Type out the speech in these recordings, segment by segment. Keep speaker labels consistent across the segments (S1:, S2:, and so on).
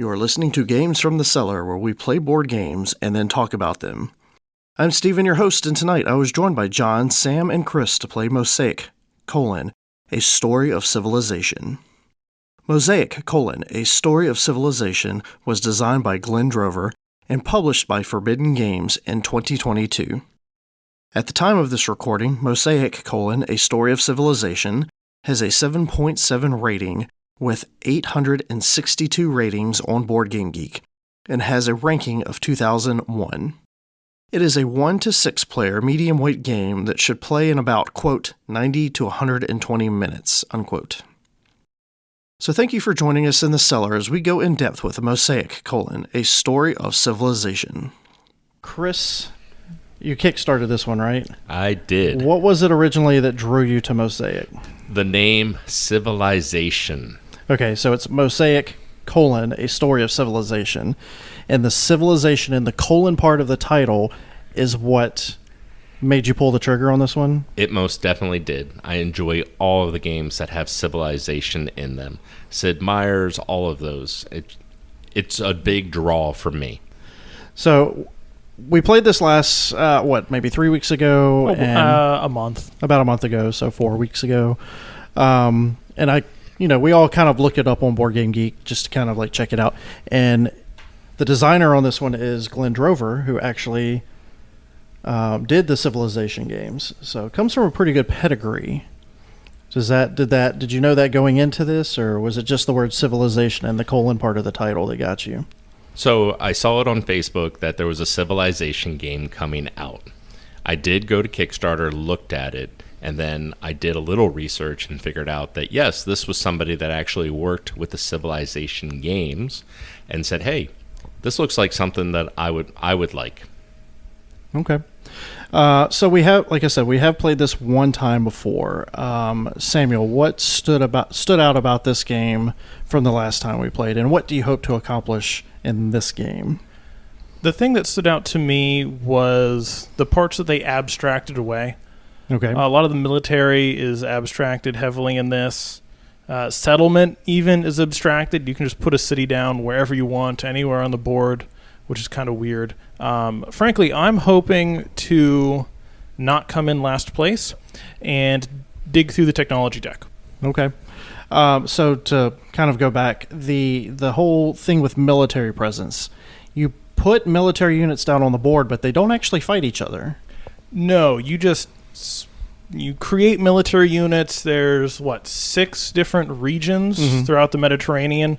S1: You are listening to Games from the Cellar, where we play board games and then talk about them. I'm Steven, your host, and tonight I was joined by John, Sam, and Chris to play Mosaic, A Story of Civilization. Mosaic, A Story of Civilization was designed by Glenn Drover and published by Forbidden Games in 2022. At the time of this recording, Mosaic, A Story of Civilization has a 7.7 rating with 862 ratings on BoardGameGeek and has a ranking of 2001. It is a 1 to 6 player medium weight game that should play in about, quote, 90 to 120 minutes, unquote. So thank you for joining us in the Cellar as we go in depth with Mosaic, A Story of Civilization. Chris, you kickstarted this one, right?
S2: I did.
S1: What was it originally that drew you to Mosaic?
S2: The name Civilization.
S1: Okay, so it's Mosaic, A Story of Civilization. And the civilization in the colon part of the title is what made you pull the trigger on this one?
S2: It most definitely did. I enjoy all of the games that have civilization in them. Sid Meier's, all of those. It's a big draw for me. So we played this last, maybe 3 weeks ago?
S3: A month.
S1: About a month ago, so 4 weeks ago. And we all kind of looked it up on BoardGameGeek just to kind of like check it out. And the designer on this one is Glenn Drover, who actually did the Civilization games. So it comes from a pretty good pedigree. Did you know that going into this, or was it just the word civilization and the colon part of the title that got you?
S2: So I saw it on Facebook that there was a Civilization game coming out. I did go to Kickstarter, looked at it, and then I did a little research and figured out that, yes, this was somebody that actually worked with the Civilization games and said, hey, this looks like something that I would like.
S1: Okay. So we have, like I said, we have played this one time before. Samuel, what stood out about this game from the last time we played, and what do you hope to accomplish in this game?
S3: The thing that stood out to me was the parts that they abstracted away.
S1: Okay.
S3: A lot of the military is abstracted heavily in this. Settlement even is abstracted. You can just put a city down wherever you want, anywhere on the board, which is kind of weird. Frankly, I'm hoping to not come in last place and dig through the technology deck.
S1: Okay. So to kind of go back, the whole thing with military presence, you put military units down on the board, but they don't actually fight each other.
S3: No, you create military units. There's 6 different regions throughout the Mediterranean,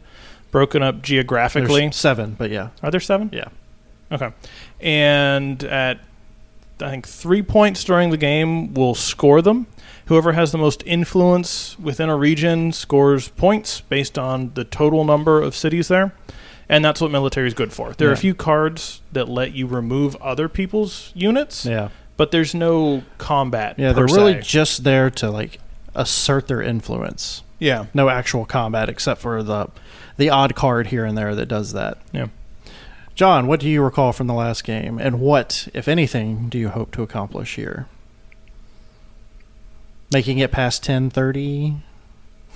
S3: broken up geographically.
S1: There's 7, but yeah.
S3: Are there 7?
S1: Yeah.
S3: Okay. And at, I think, 3 points during the game, we'll score them. Whoever has the most influence within a region scores points based on the total number of cities there. And that's what military is good for. There are a few cards that let you remove other people's units.
S1: Yeah.
S3: But there's no combat.
S1: Yeah, they're really just there to assert their influence.
S3: Yeah.
S1: No actual combat except for the odd card here and there that does that.
S3: Yeah.
S1: John, what do you recall from the last game, and what, if anything, do you hope to accomplish here? Making it past 10:30?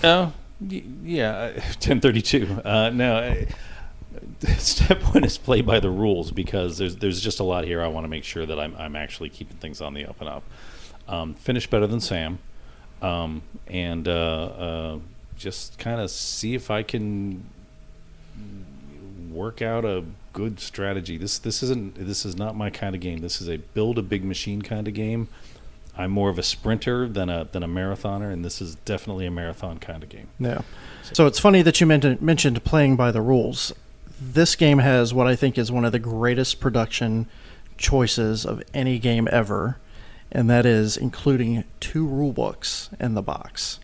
S4: Oh, yeah, 10:32. No. Step 1 is play by the rules, because there's just a lot here. I want to make sure that I'm actually keeping things on the up and up. Finish better than Sam, and just kind of see if I can work out a good strategy. This is not my kind of game. This is a build a big machine kind of game. I'm more of a sprinter than a marathoner, and this is definitely a marathon kind of game.
S1: Yeah. So it's funny that you mentioned playing by the rules. This game has what I think is one of the greatest production choices of any game ever, and that is including 2 rule books in the box.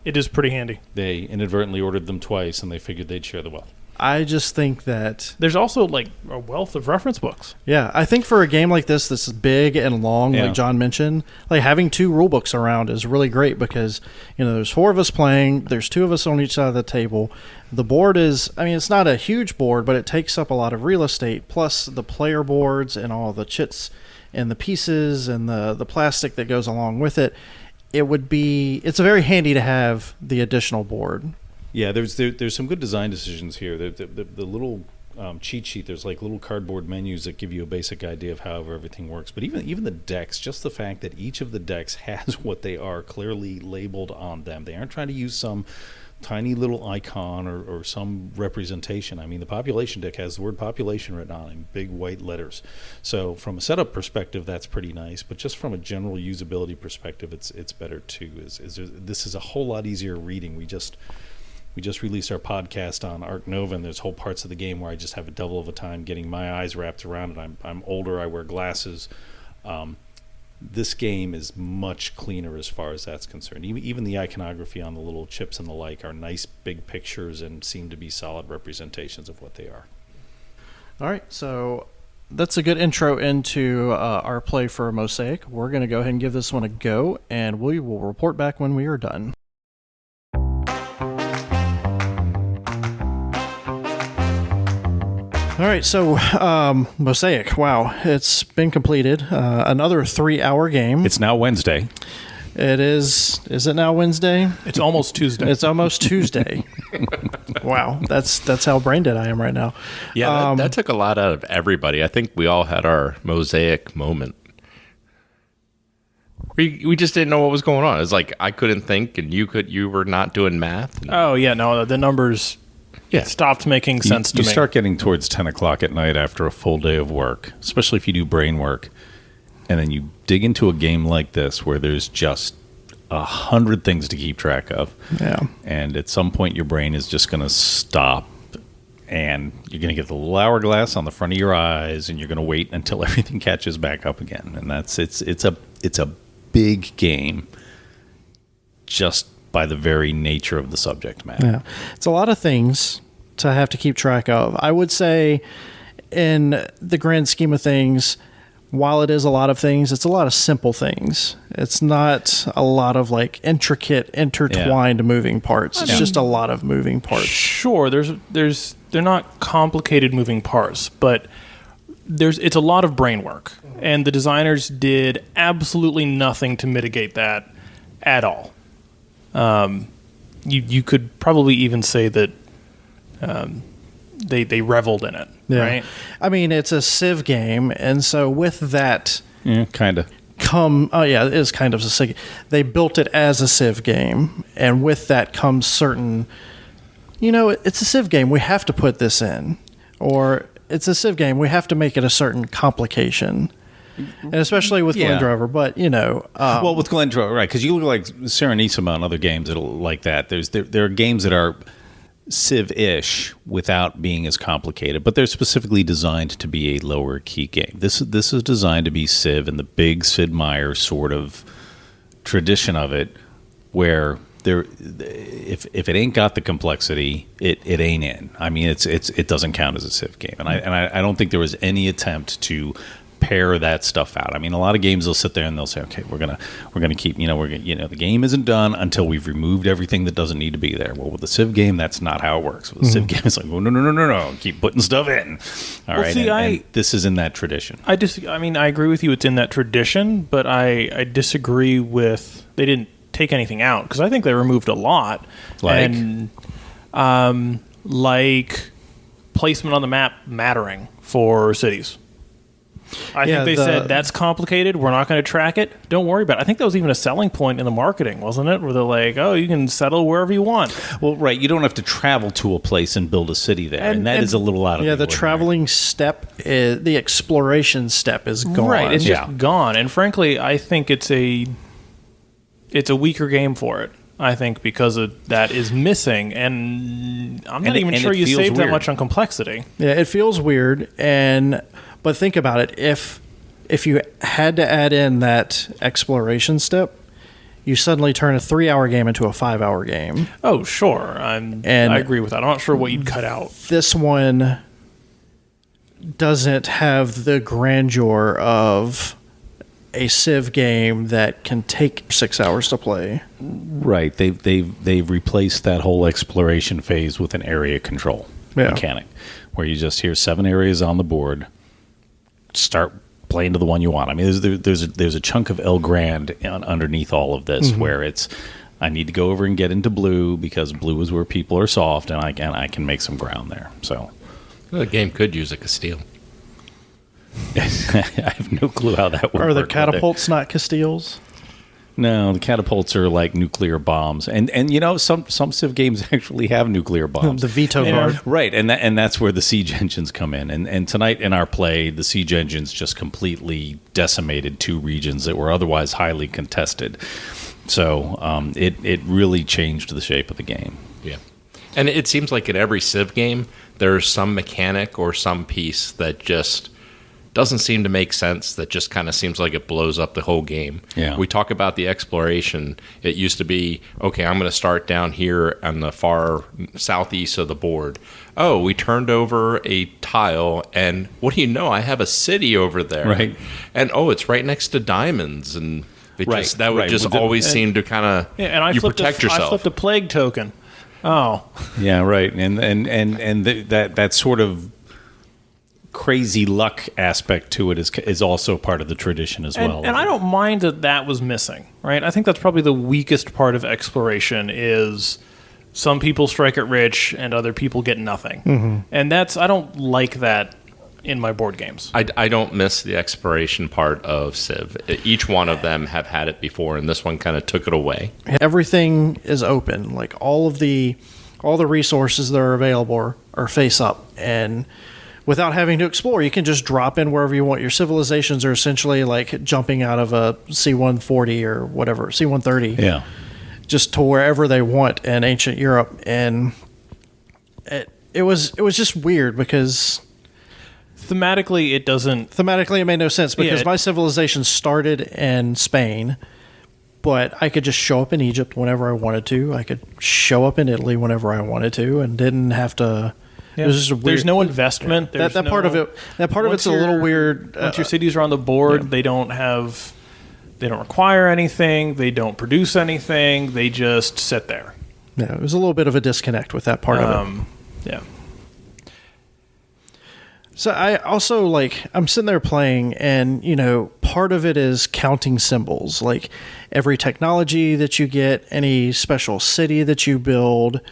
S3: It is pretty handy.
S4: They inadvertently ordered them twice, and they figured they'd share the wealth.
S1: I just think that
S3: there's also a wealth of reference books.
S1: Yeah, I think for a game like this is big and long, like John mentioned, having 2 rule books around is really great because, there's 4 of us playing, there's 2 of us on each side of the table. The board is, it's not a huge board, but it takes up a lot of real estate, plus the player boards and all the chits and the pieces and the plastic that goes along with it. It's very handy to have the additional board.
S4: Yeah, there's some good design decisions here. The little cheat sheet, there's like little cardboard menus that give you a basic idea of how everything works. But even the decks, just the fact that each of the decks has what they are clearly labeled on them. They aren't trying to use some tiny little icon or some representation. I mean, the population deck has the word population written on it in big white letters. So from a setup perspective, that's pretty nice. But just from a general usability perspective, it's better too. This is a whole lot easier reading. We just released our podcast on Arc Nova, and there's whole parts of the game where I just have a devil of a time getting my eyes wrapped around it. I'm older. I wear glasses. This game is much cleaner as far as that's concerned. Even the iconography on the little chips and the like are nice big pictures and seem to be solid representations of what they are.
S1: All right, so that's a good intro into our play for Mosaic. We're going to go ahead and give this one a go, and we will report back when we are done. All right, so Mosaic, wow, it's been completed. Another 3-hour game.
S4: It's now Wednesday.
S1: It is. Is it now Wednesday?
S3: It's almost Tuesday.
S1: It's almost Tuesday. Wow, that's how brain dead I am right now.
S2: Yeah, that took a lot out of everybody. I think we all had our Mosaic moment. We just didn't know what was going on. It's like I couldn't think, and you were not doing math.
S3: Oh yeah, no, the numbers. Yeah, stopped making sense to me.
S4: You start getting towards 10 o'clock at night after a full day of work, especially if you do brain work, and then you dig into a game like this where there's just 100 things to keep track of.
S1: Yeah.
S4: And at some point, your brain is just going to stop, and you're going to get the little hourglass on the front of your eyes, and you're going to wait until everything catches back up again. And it's a big game just by the very nature of the subject matter.
S1: Yeah. It's a lot of things to have to keep track of. I would say in the grand scheme of things, while it is a lot of things, it's a lot of simple things. It's not a lot of like intricate, intertwined moving parts. It's just a lot of moving parts.
S3: Sure, they're not complicated moving parts, but it's a lot of brain work. And the designers did absolutely nothing to mitigate that at all. You could probably even say that they reveled in it, right?
S1: I mean, it's a Civ game, and so with that,
S4: kind of.
S1: It is kind of a Civ. They built it as a Civ game, and with that comes certain. It's a Civ game. We have to put this in, or it's a Civ game. We have to make it a certain complication. And especially with Glen Drover, but
S4: well, with Glen Drover, right? Because you look like Serenissima and other games that are like that. There are games that are Civ-ish without being as complicated, but they're specifically designed to be a lower key game. This is designed to be Civ and the big Sid Meier sort of tradition of it, where if it ain't got the complexity, it ain't in. I mean, it doesn't count as a Civ game, and I don't think there was any attempt to pare that stuff out. I mean, a lot of games they'll sit there and they'll say, okay, we're gonna keep, the game isn't done until we've removed everything that doesn't need to be there. Well, with the Civ game, that's not how it works. With the Civ game, it's like, oh, no, keep putting stuff in. All right, see, and this is in that tradition.
S3: I agree with you. It's in that tradition, but I disagree with they didn't take anything out, because I think they removed a lot, like placement on the map mattering for cities. I think they said that's complicated. We're not going to track it. Don't worry about it. I think that was even a selling point in the marketing, wasn't it? Where they're like, oh, you can settle wherever you want.
S4: Well, right. You don't have to travel to a place and build a city there. And that is a little out of the ordinary.
S1: traveling step, the exploration step is gone.
S3: Right. It's just gone. And frankly, I think it's a weaker game for it. I think because of that is missing, and I'm not even sure you saved that much on complexity.
S1: Yeah, it feels weird, but think about it. If you had to add in that exploration step, you suddenly turn a 3-hour game into a 5-hour game.
S3: Oh, sure. I agree with that. I'm not sure what you'd cut out.
S1: This one doesn't have the grandeur of a Civ game that can take 6 hours to play.
S4: Right. They've replaced that whole exploration phase with an area control mechanic, where you just hear 7 areas on the board. Start playing to the one you want. I mean, there's a chunk of El Grande underneath all of this, where it's I need to go over and get into blue because blue is where people are soft, and I can make some ground there. So
S2: The game could use a Castile.
S4: I have no clue how that would work.
S1: Are the catapults not Castiles?
S4: No, the catapults are like nuclear bombs, and some Civ games actually have nuclear bombs.
S1: The veto card.
S4: Right, and that's where the siege engines come in. And tonight in our play, the siege engines just completely decimated 2 regions that were otherwise highly contested. So it really changed the shape of the game.
S2: Yeah. And it seems like in every Civ game, there's some mechanic or some piece that just doesn't seem to make sense, that just kind of seems like it blows up the whole game.
S4: Yeah.
S2: We talk about the exploration. It used to be, okay, I'm going to start down here on the far southeast of the board. Oh, we turned over a tile, and what do you know? I have a city over there.
S4: Right.
S2: And, it's right next to diamonds, and that would just always seem to kind of,
S3: and I
S2: you
S3: flipped
S2: protect yourself.
S3: I flipped a plague token. Oh.
S4: Yeah, right. And that sort of crazy luck aspect to it is also part of the tradition as well.
S3: And I don't mind that was missing, right? I think that's probably the weakest part of exploration is some people strike it rich and other people get nothing. Mm-hmm. And I don't like that in my board games.
S2: I don't miss the exploration part of Civ. Each one of them have had it before, and this one kind of took it away.
S1: Everything is open. Like all the resources that are available are face up, and without having to explore, you can just drop in wherever you want. Your civilizations are essentially like jumping out of a C-140 or whatever, C-130.
S4: Yeah.
S1: Just to wherever they want in ancient Europe. And it was just weird because
S3: thematically
S1: it made no sense because my civilization started in Spain, but I could just show up in Egypt whenever I wanted to. I could show up in Italy whenever I wanted to and didn't have to.
S3: Yeah.
S1: It was just weird.
S3: There's no investment.
S1: That part of it's a little weird.
S3: Once your cities are on the board, they don't require anything. They don't produce anything. They just sit there.
S1: Yeah, it was a little bit of a disconnect with that part of it.
S3: Yeah.
S1: So I also I'm sitting there playing, and part of it is counting symbols, like every technology that you get, any special city that you build.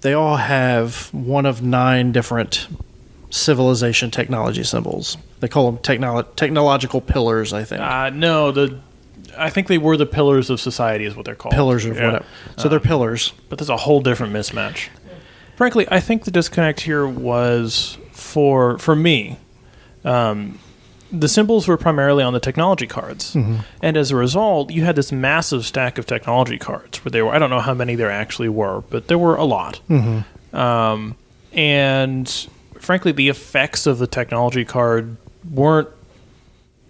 S1: They all have one of 9 different civilization technology symbols. They call them technological pillars, I think.
S3: I think they were the pillars of society is what they're called.
S1: Pillars of whatever. So they're pillars.
S3: But there's a whole different mismatch. Frankly, I think the disconnect here was for me. The symbols were primarily on the technology cards. Mm-hmm. And as a result, you had this massive stack of technology cards where I don't know how many there actually were, but there were a lot. Mm-hmm. And frankly, the effects of the technology card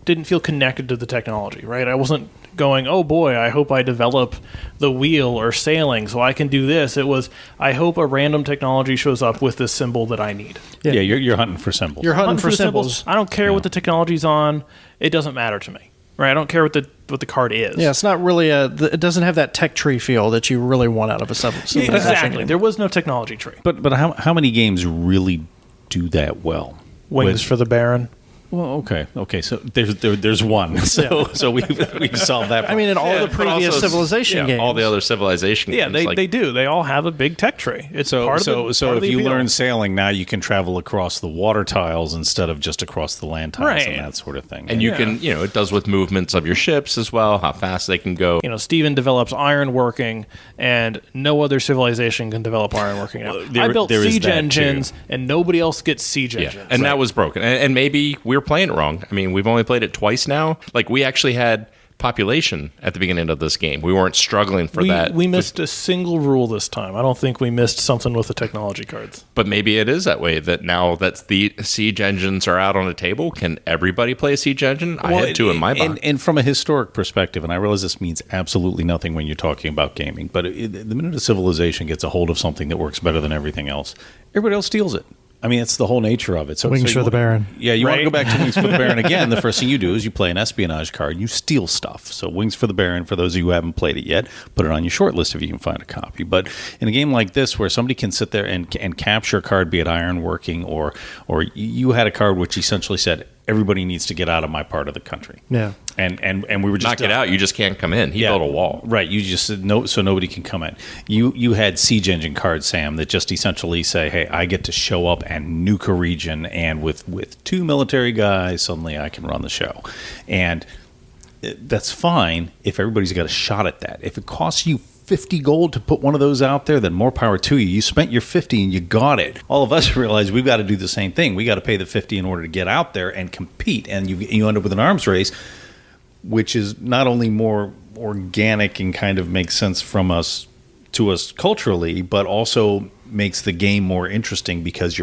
S3: didn't feel connected to the technology, right? I wasn't going, oh boy, I hope I develop the wheel or sailing so I can do this. It was, I hope a random technology shows up with this symbol that I need.
S4: Yeah, you're hunting for symbols.
S1: You're hunting for symbols.
S3: I don't care what the technology's on. It doesn't matter to me, right? I don't care what the card is.
S1: Yeah, it's not really it doesn't have that tech tree feel that you really want out of a civilization.
S3: Exactly. There was no technology tree.
S4: But how many games really do that well?
S3: Wings for the Baron.
S4: Well, okay. So there's one. So we've solved that.
S1: I mean, in all the previous civilization games,
S2: all the other civilization games,
S3: they do. They all have a big tech tree. It's
S4: so
S3: part of the,
S4: so
S3: part
S4: if
S3: of the
S4: you
S3: appeal.
S4: learn sailing now, you can travel across the water tiles instead of just across the land tiles and that sort of thing.
S2: And you can, it does with movements of your ships as well, how fast they can go.
S3: Steven develops ironworking, and no other civilization can develop ironworking now. I built siege engines, and nobody else gets siege engines.
S2: And that was broken. And maybe we're playing it wrong. I mean, we've only played it twice now. We actually had population at the beginning of this game. We weren't struggling for that.
S3: We missed a single rule this time. I don't think we missed something with the technology cards.
S2: But maybe it is that way, that now that the siege engines are out on the table, can everybody play a siege engine? I had 2 in my box.
S4: And from a historic perspective, and I realize this means absolutely nothing when you're talking about gaming, but the minute a civilization gets a hold of something that works better than everything else, everybody else steals it. I mean, it's the whole nature of it. So
S1: Wings for the Baron.
S4: Yeah, you want to go back to Wings for the Baron again. The first thing you do is you play an espionage card. You steal stuff. So Wings for the Baron, for those of you who haven't played it yet, put it on your short list if you can find a copy. But in a game like this where somebody can sit there and capture a card, be it ironworking or you had a card which essentially said, everybody needs to get out of my part of the country.
S1: Yeah.
S4: And we were just
S2: Not get out, you just can't come in. He built a wall.
S4: Right. You just said no, so nobody can come in. You had siege engine cards, Sam, that just essentially say, hey, I get to show up and nuke a region, and with 2 military guys, suddenly I can run the show. And that's fine if everybody's got a shot at that. If it costs you 50 gold to put one of those out there, then more power to you. You spent your 50 and you got it. All of us realize we've got to do the same thing. We got to pay the 50 in order to get out there and compete. And you end up with an arms race, which is not only more organic and kind of makes sense to us culturally, but also makes the game more interesting because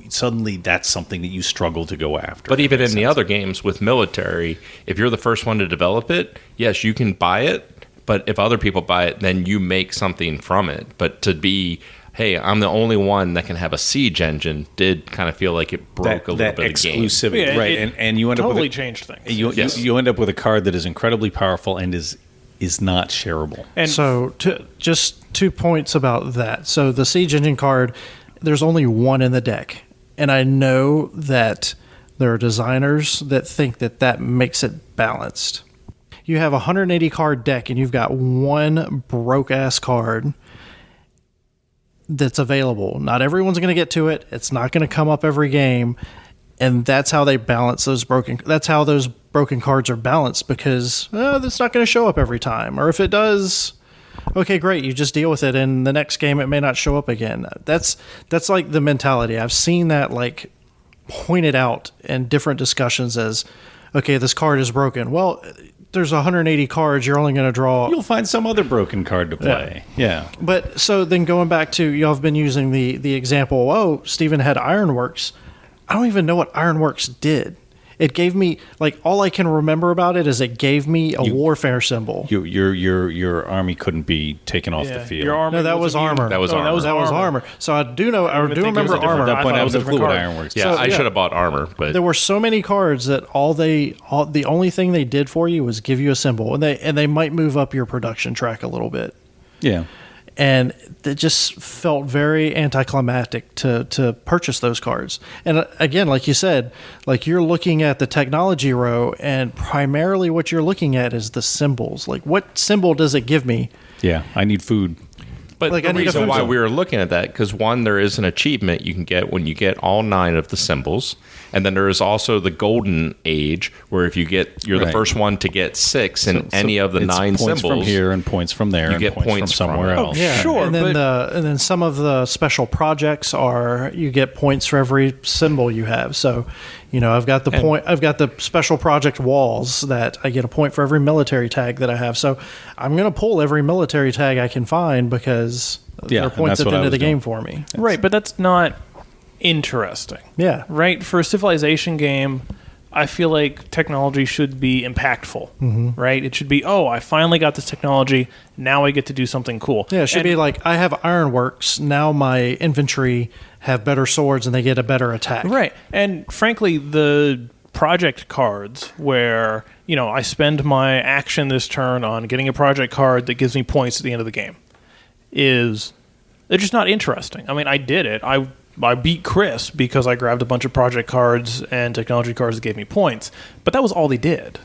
S4: suddenly that's something that you struggle to go after.
S2: But even in the other games with military, if you're the first one to develop it, yes, you can buy it. But if other people buy it, then you make something from it. But to be, hey, I'm the only one that can have a siege engine, did kind of feel like it broke a little bit of the game.
S4: Exclusivity,
S3: Yeah,
S4: right? And you end up
S3: totally
S4: with
S3: changed things.
S4: You end up with a card that is incredibly powerful and is not shareable.
S3: And
S1: So just 2 points about that. So the Siege Engine card, there's only one in the deck. And I know that there are designers that think that makes it balanced. You have a 180 card deck and you've got one broke-ass card that's available. Not everyone's going to get to it. It's not going to come up every game. And that's how they balance those broken. That's how those broken cards are balanced, because that's not going to show up every time. Or if it does, okay, great, you just deal with it. And the next game it may not show up again. That's like the mentality. I've seen that like pointed out in different discussions as, okay, this card is broken. Well, there's 180 cards. You're only going to draw.
S4: You'll find some other broken card to play. Yeah.
S1: But so then going back to, y'all have been using the example, oh, Steven had Ironworks. I don't even know what Ironworks did. It gave me, like, all I can remember about it is it gave me a warfare symbol.
S4: Your army couldn't be taken off the field.
S3: Your army
S1: No, that was armor.
S2: That was
S3: Oh,
S2: armor.
S1: That was armor. So I do know. I do remember armor.
S4: At that point,
S3: I
S4: I
S3: was
S4: was
S3: a different
S4: clue what
S3: card.
S4: Ironworks.
S2: Yeah,
S1: So,
S2: I
S1: yeah.
S2: should have bought armor, but
S1: There were so many cards that the only thing they did for you was give you a symbol, and they might move up your production track a little bit.
S4: Yeah.
S1: And it just felt very anticlimactic to purchase those cards. And again, like you said, like you're looking at the technology row, and primarily what you're looking at is the symbols. Like, what symbol does it give me?
S4: Yeah. I need food.
S2: But
S1: Like, I
S2: the
S1: need a
S2: reason
S1: food
S2: why
S1: zone.
S2: we were looking at that, because one, there is an achievement you can get when you get all 9 of the symbols, and then there is also the golden age, where if you're the
S4: Right.
S2: first one to get 6 in any of the
S4: it's
S2: 9
S4: points
S2: symbols.
S4: from here and points from there,
S2: you
S4: and
S2: get
S4: points from
S2: points
S4: somewhere
S2: from it.
S4: else.
S1: Yeah,
S3: Sure,
S1: And then some of the special projects are you get points for every symbol you have. So, I've got the special project walls that I get a point for every military tag that I have. So I'm going to pull every military tag I can find because
S4: Yeah,
S1: they're
S4: and
S1: points
S4: that's
S1: at
S4: what
S1: the
S4: I
S1: end of
S4: was
S1: the game
S4: doing.
S1: for me.
S3: Right, but that's not interesting.
S1: Yeah.
S3: Right? For a civilization game, I feel like technology should be impactful. Right? It should be, I finally got this technology. Now I get to do something cool.
S1: Yeah, it should be like, I have Ironworks. Now my infantry have better swords and they get a better attack.
S3: Right. And frankly, the project cards where, I spend my action this turn on getting a project card that gives me points at the end of the game they're just not interesting. I mean, I did it. I beat Chris because I grabbed a bunch of project cards and technology cards that gave me points. But that was all they did.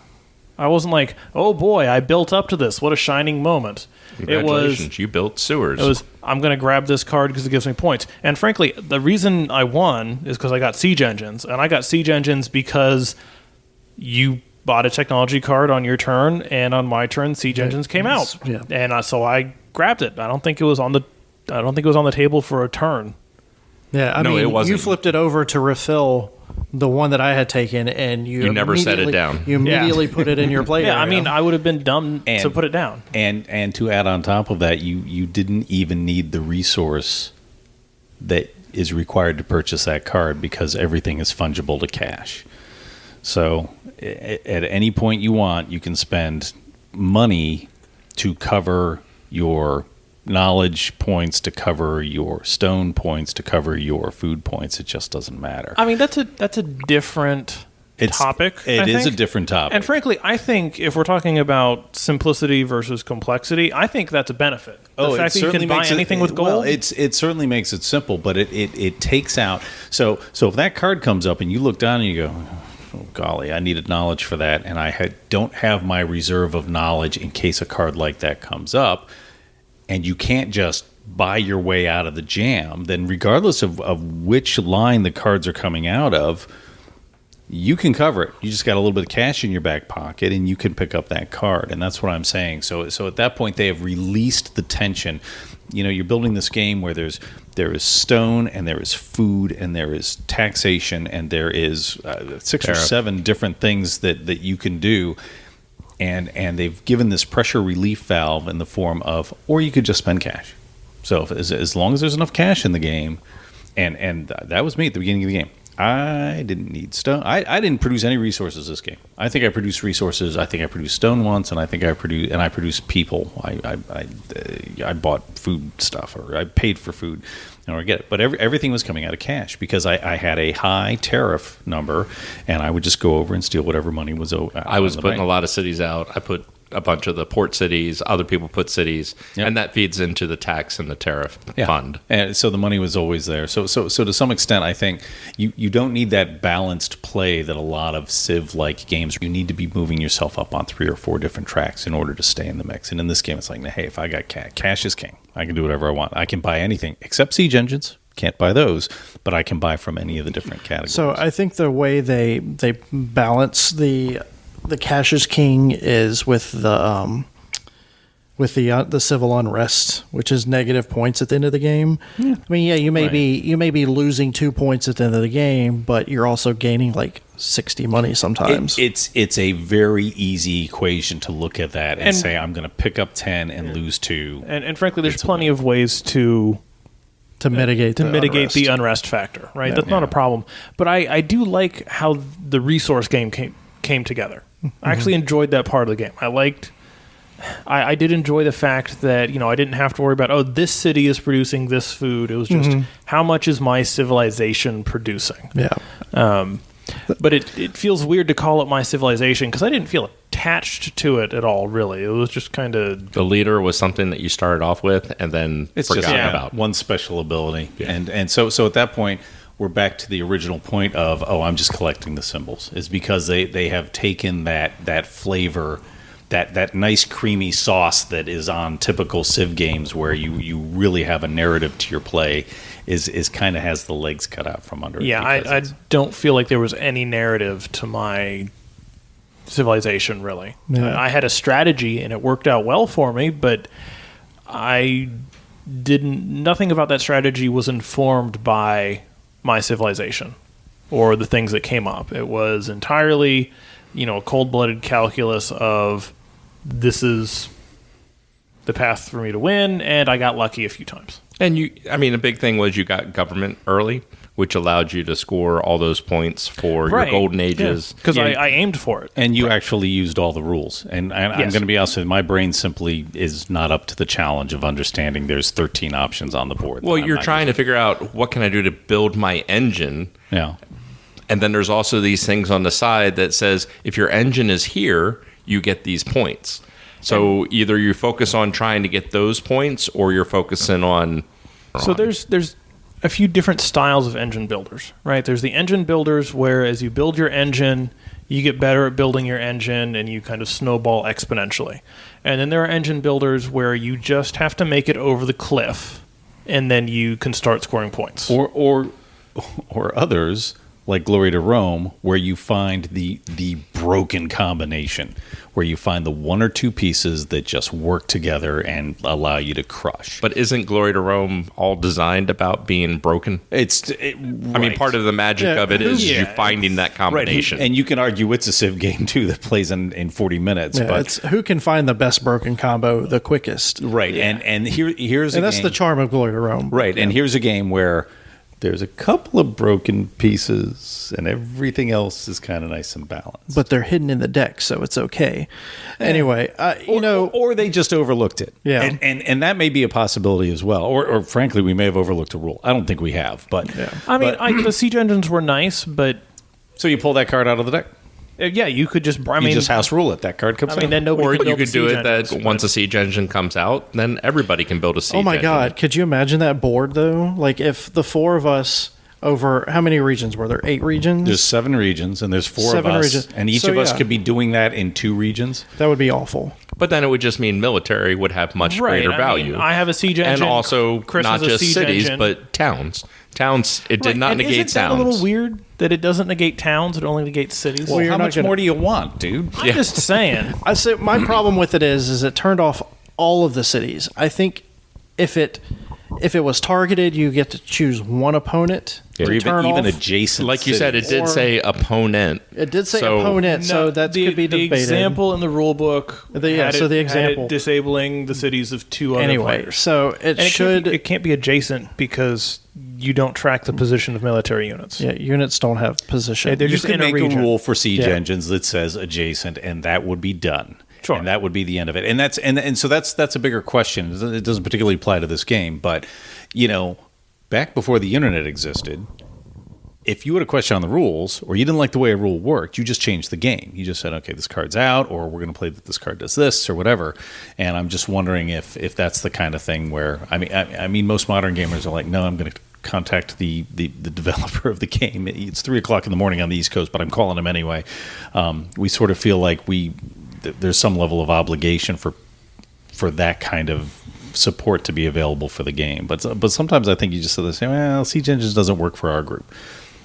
S3: I wasn't like, oh boy, I built up to this. What a shining moment.
S2: Congratulations, you built sewers.
S3: It was, I'm going to grab this card because it gives me points. And frankly, the reason I won is because I got siege engines. And I got siege engines because you bought a technology card on your turn, and on my turn, siege engines came out.
S1: Yeah.
S3: And so I grabbed it. I don't think it was on the table for a turn.
S1: Yeah, I
S2: No,
S1: mean,
S2: it wasn't.
S1: you flipped it over to refill the one that I had taken, and
S2: You never set it
S1: immediately-
S2: down.
S1: You immediately put it in your play
S3: Yeah, I
S1: area.
S3: mean, I would have been dumb to
S4: And-
S3: put it down.
S4: And to add on top of that, you didn't even need the resource that is required to purchase that card because everything is fungible to cash. So at any point you want, you can spend money to cover your knowledge points, to cover your stone points, to cover your food points. It just doesn't matter.
S3: I mean, that's a different topic.
S4: It
S3: I
S4: is a
S3: think.
S4: different topic.
S3: And frankly, I think if we're talking about simplicity versus complexity, I think that's a benefit. The fact that you can buy anything with gold.
S4: Well, it certainly makes it simple, but it takes out. So if that card comes up and you look down and you go, oh golly, I needed knowledge for that, and I don't have my reserve of knowledge in case a card like that comes up, and you can't just buy your way out of the jam, then regardless of which line the cards are coming out of, you can cover it. You just got a little bit of cash in your back pocket, and you can pick up that card. And that's what I'm saying. So at that point, they have released the tension. You know, you're building this game where there is stone, and there is food, and there is taxation, and there is 6 or 7 different things that you can do. And they've given this pressure relief valve in the form of, or you could just spend cash. So as long as there's enough cash in the game, and that was me at the beginning of the game. I didn't need stone. I didn't produce any resources this game. I think I produced resources. I think I produced stone once, and I think I produced people. I bought food stuff, or I paid for food. I don't get it. But everything was coming out of cash because I had a high tariff number, and I would just go over and steal whatever money was owed.
S2: I was putting a lot of cities out. I put a bunch of the port cities. Other people put cities, and that feeds into the tax and the tariff fund.
S4: And so the money was always there. So to some extent, I think you don't need that balanced play that a lot of Civ-like games. You need to be moving yourself up on 3 or 4 different tracks in order to stay in the mix. And in this game, it's like, hey, if I got cash is king. I can do whatever I want. I can buy anything except siege engines. Can't buy those, but I can buy from any of the different categories.
S1: So I think the way they balance the cash is king is with the civil unrest, which is negative points at the end of the game. Yeah. I mean, you may be losing 2 points at the end of the game, but you're also gaining like 60 money sometimes.
S4: It's a very easy equation to look at that and say I'm going to pick up 10 and lose 2.
S3: And frankly, there's plenty of ways to mitigate the unrest factor, right? That's not a problem. But I do like how the resource game came together. I actually enjoyed that part of the game. I did enjoy the fact that, I didn't have to worry about, this city is producing this food. It was just, how much is my civilization producing?
S1: Yeah.
S3: But it feels weird to call it my civilization because I didn't feel attached to it at all, really. It was just kind of...
S2: The leader was something that you started off with and then forgot about.
S4: One special ability. Yeah. And so at that point, we're back to the original point of, I'm just collecting the symbols. It's because they have taken that flavor, that nice creamy sauce that is on typical Civ games where you really have a narrative to your play is kind of has the legs cut out from under it.
S3: Yeah, I don't feel like there was any narrative to my civilization, really. Yeah. I had a strategy and it worked out well for me, but nothing about that strategy was informed by my civilization or the things that came up. It was entirely, a cold-blooded calculus of this is the path for me to win, and I got lucky a few times.
S2: And a big thing was you got government early, which allowed you to score all those points for your golden ages.
S3: Because I aimed for it.
S4: And you actually used all the rules. And I'm going to be honest with you, my brain simply is not up to the challenge of understanding there's 13 options on the board.
S2: Well, you're trying to figure out what can I do to build my engine.
S4: Yeah.
S2: And then there's also these things on the side that says if your engine is here, you get these points. So either you focus on trying to get those points or you're focusing on...
S3: So there's a few different styles of engine builders, right? There's the engine builders where as you build your engine, you get better at building your engine and you kind of snowball exponentially. And then there are engine builders where you just have to make it over the cliff and then you can start scoring points.
S4: Or others... like Glory to Rome, where you find the broken combination, where you find the 1 or 2 pieces that just work together and allow you to crush.
S2: But isn't Glory to Rome all designed about being broken?
S4: Right.
S2: Part of the magic of it is you finding that combination.
S4: Right. And you can argue it's a Civ game, too, that plays in 40 minutes.
S1: Yeah,
S4: but
S1: it's who can find the best broken combo the quickest.
S4: Right. Yeah. And here's
S1: and that's the charm of Glory to Rome.
S4: Right. Yeah. And here's a game where there's a couple of broken pieces, and everything else is kind of nice and balanced.
S1: But they're hidden in the deck, so it's okay. Anyway,
S4: or they just overlooked it.
S1: Yeah,
S4: and that may be a possibility as well. Or frankly, we may have overlooked a rule. I don't think we have, but
S1: yeah.
S3: The siege engines were nice, but
S4: so you pull that card out of the deck.
S3: Yeah, you could just...
S4: you just house rule it. That card comes out.
S3: Then nobody
S2: or
S3: could
S2: you could do it
S3: engines,
S2: that once a siege engine comes out, then everybody can build a siege engine.
S1: Oh my God, could you imagine that board, though? Like, if the 4 of us over how many regions were there? 8 regions?
S4: There's 7 regions, and there's 4
S1: 7
S4: of us,
S1: regions.
S4: and each
S1: So,
S4: of us
S1: yeah.
S4: could be doing that in 2 regions.
S1: That would be awful.
S2: But then it would just mean military would have much greater value.
S3: I have a siege engine.
S2: And also
S3: Chris
S2: not
S3: has a
S2: just
S3: siege
S2: cities,
S3: engine.
S2: but towns. Towns, it did not
S3: And
S2: negate
S3: isn't that
S2: towns.
S3: a little weird that it doesn't negate towns, it only negates cities?
S1: Well, you're
S4: How
S1: not
S4: much
S1: gonna-
S4: more do you want, dude?
S3: I'm just saying.
S1: I say my problem with it is it turned off all of the cities. I think if it was targeted, you get to choose one opponent
S4: Or
S1: to
S4: even
S1: turn off.
S4: adjacent.
S2: Like you said, it
S4: cities.
S2: did
S1: Or-
S2: say opponent.
S1: It did say
S2: So-
S1: opponent, so
S3: No,
S1: that could be
S3: the
S1: debated.
S3: example in the rule book.
S1: So
S3: had
S1: the
S3: it
S1: example
S3: disabling the cities of 2 other
S1: Anyway,
S3: players.
S1: so it
S3: And
S1: should.
S3: it can't be adjacent because you don't track the position of military units.
S1: Yeah, units don't have position.
S3: Yeah, they're
S4: You
S3: just
S4: could
S3: in a
S4: make
S3: region.
S4: a rule for siege
S1: Yeah.
S4: engines that says adjacent, and that would be done.
S3: Sure.
S4: And that would be the end of it. And so that's a bigger question. It doesn't particularly apply to this game, but back before the internet existed, if you had a question on the rules or you didn't like the way a rule worked, you just changed the game. You just said, okay, this card's out, or we're going to play that this card does this or whatever. And I'm just wondering if that's the kind of thing where, I mean, most modern gamers are like, no, I'm going to contact the developer of the game. It's 3:00 in the morning on the East Coast, but I'm calling him anyway. We sort of feel like there's some level of obligation for that kind of support to be available for the game. But sometimes I think you just say, well, Siege Engines doesn't work for our group.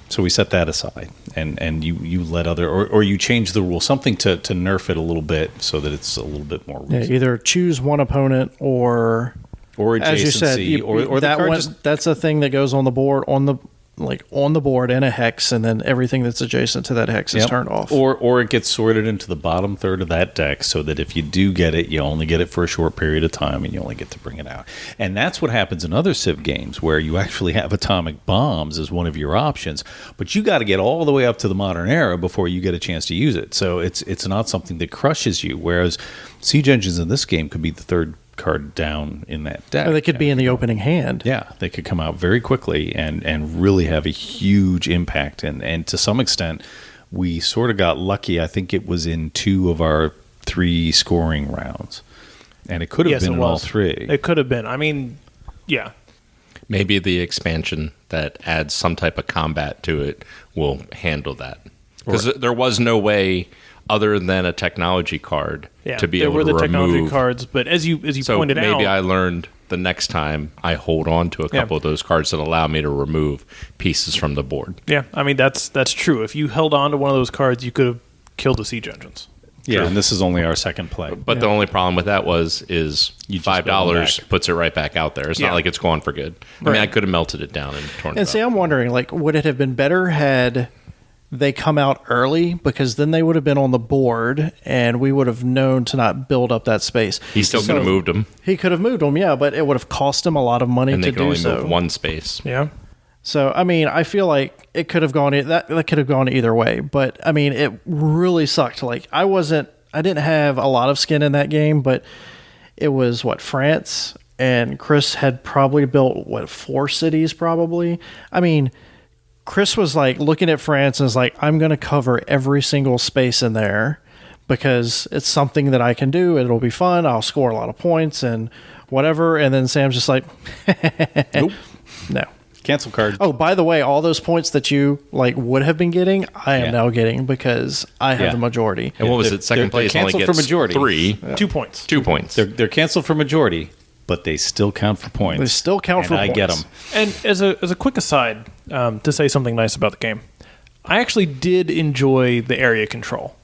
S4: So we set that aside, and you let other, or you change the rule, something to nerf it a little bit so that it's a little bit more
S1: Yeah,
S4: reasonable.
S1: either choose one opponent or
S4: Or
S1: as you said,
S4: adjacency, or the
S1: that
S4: card
S1: one,
S4: just
S1: that's a thing that goes on the board on the board in a hex, and then everything that's adjacent to that hex is
S4: Yep.
S1: turned off.
S4: Or it gets sorted into the bottom third of that deck so that if you do get it, you only get it for a short period of time and you only get to bring it out. And that's what happens in other Civ games where you actually have atomic bombs as one of your options, but you got to get all the way up to the modern era before you get a chance to use it. So it's not something that crushes you, whereas Siege Engines in this game could be the third card down in that deck.
S1: Or they could be in the opening hand.
S4: Yeah, they could come out very quickly and really have a huge impact. And to some extent, we sort of got lucky. I think it was in 2 of our 3 scoring rounds. And it could have been in all 3.
S3: It could have been. I mean, yeah.
S2: Maybe the expansion that adds some type of combat to it will handle that. Because there was no way other than a technology card to be
S3: there
S2: able
S3: were
S2: to
S3: the technology
S2: remove.
S3: cards, but as you
S2: So
S3: pointed out,
S2: maybe I learned the next time I hold on to a couple of those cards that allow me to remove pieces from the board.
S3: yeah, I mean that's true. If you held on to one of those cards, you could have killed the siege engines.
S4: Yeah,
S2: True.
S4: and this is only our second play.
S2: But the only problem with that is
S4: You just
S2: $5
S4: build them back.
S2: puts it right back out there. It's
S3: Yeah.
S2: not like it's gone for good. I mean, I could have melted it down and torn it
S1: And see,
S2: up.
S1: I'm wondering, would it have been better had they come out early? Because then they would have been on the board, and we would have known to not build up that space.
S2: He still could have moved them,
S1: He could have moved them, yeah, but it would have cost him a lot of money
S2: and
S1: to
S2: they can
S1: do
S2: only
S1: so.
S2: move one space.
S3: Yeah,
S1: So, I mean, I feel like it could have gone that could have gone either way. But I mean, it really sucked. I didn't have a lot of skin in that game, but it was France, and Chris had probably built 4 cities probably. I mean, Chris was looking at France and was like, I'm going to cover every single space in there because it's something that I can do. It'll be fun. I'll score a lot of points and whatever. And then Sam's just like,
S4: Nope.
S1: no.
S4: Cancel card.
S1: Oh, by the way, all those points that you would have been getting, I am
S4: Yeah.
S1: now getting because I have
S4: Yeah.
S1: the majority.
S2: And what was
S4: They're-
S2: it? Second
S4: they're
S2: place only
S4: canceled
S2: gets
S4: for majority.
S2: 3.
S3: 2 points.
S2: 2 points.
S4: They're canceled for majority, but they still count for points.
S1: They still count for
S4: I
S1: points.
S4: get them.
S3: And as a quick aside, to say something nice about the game, I actually did enjoy the area control.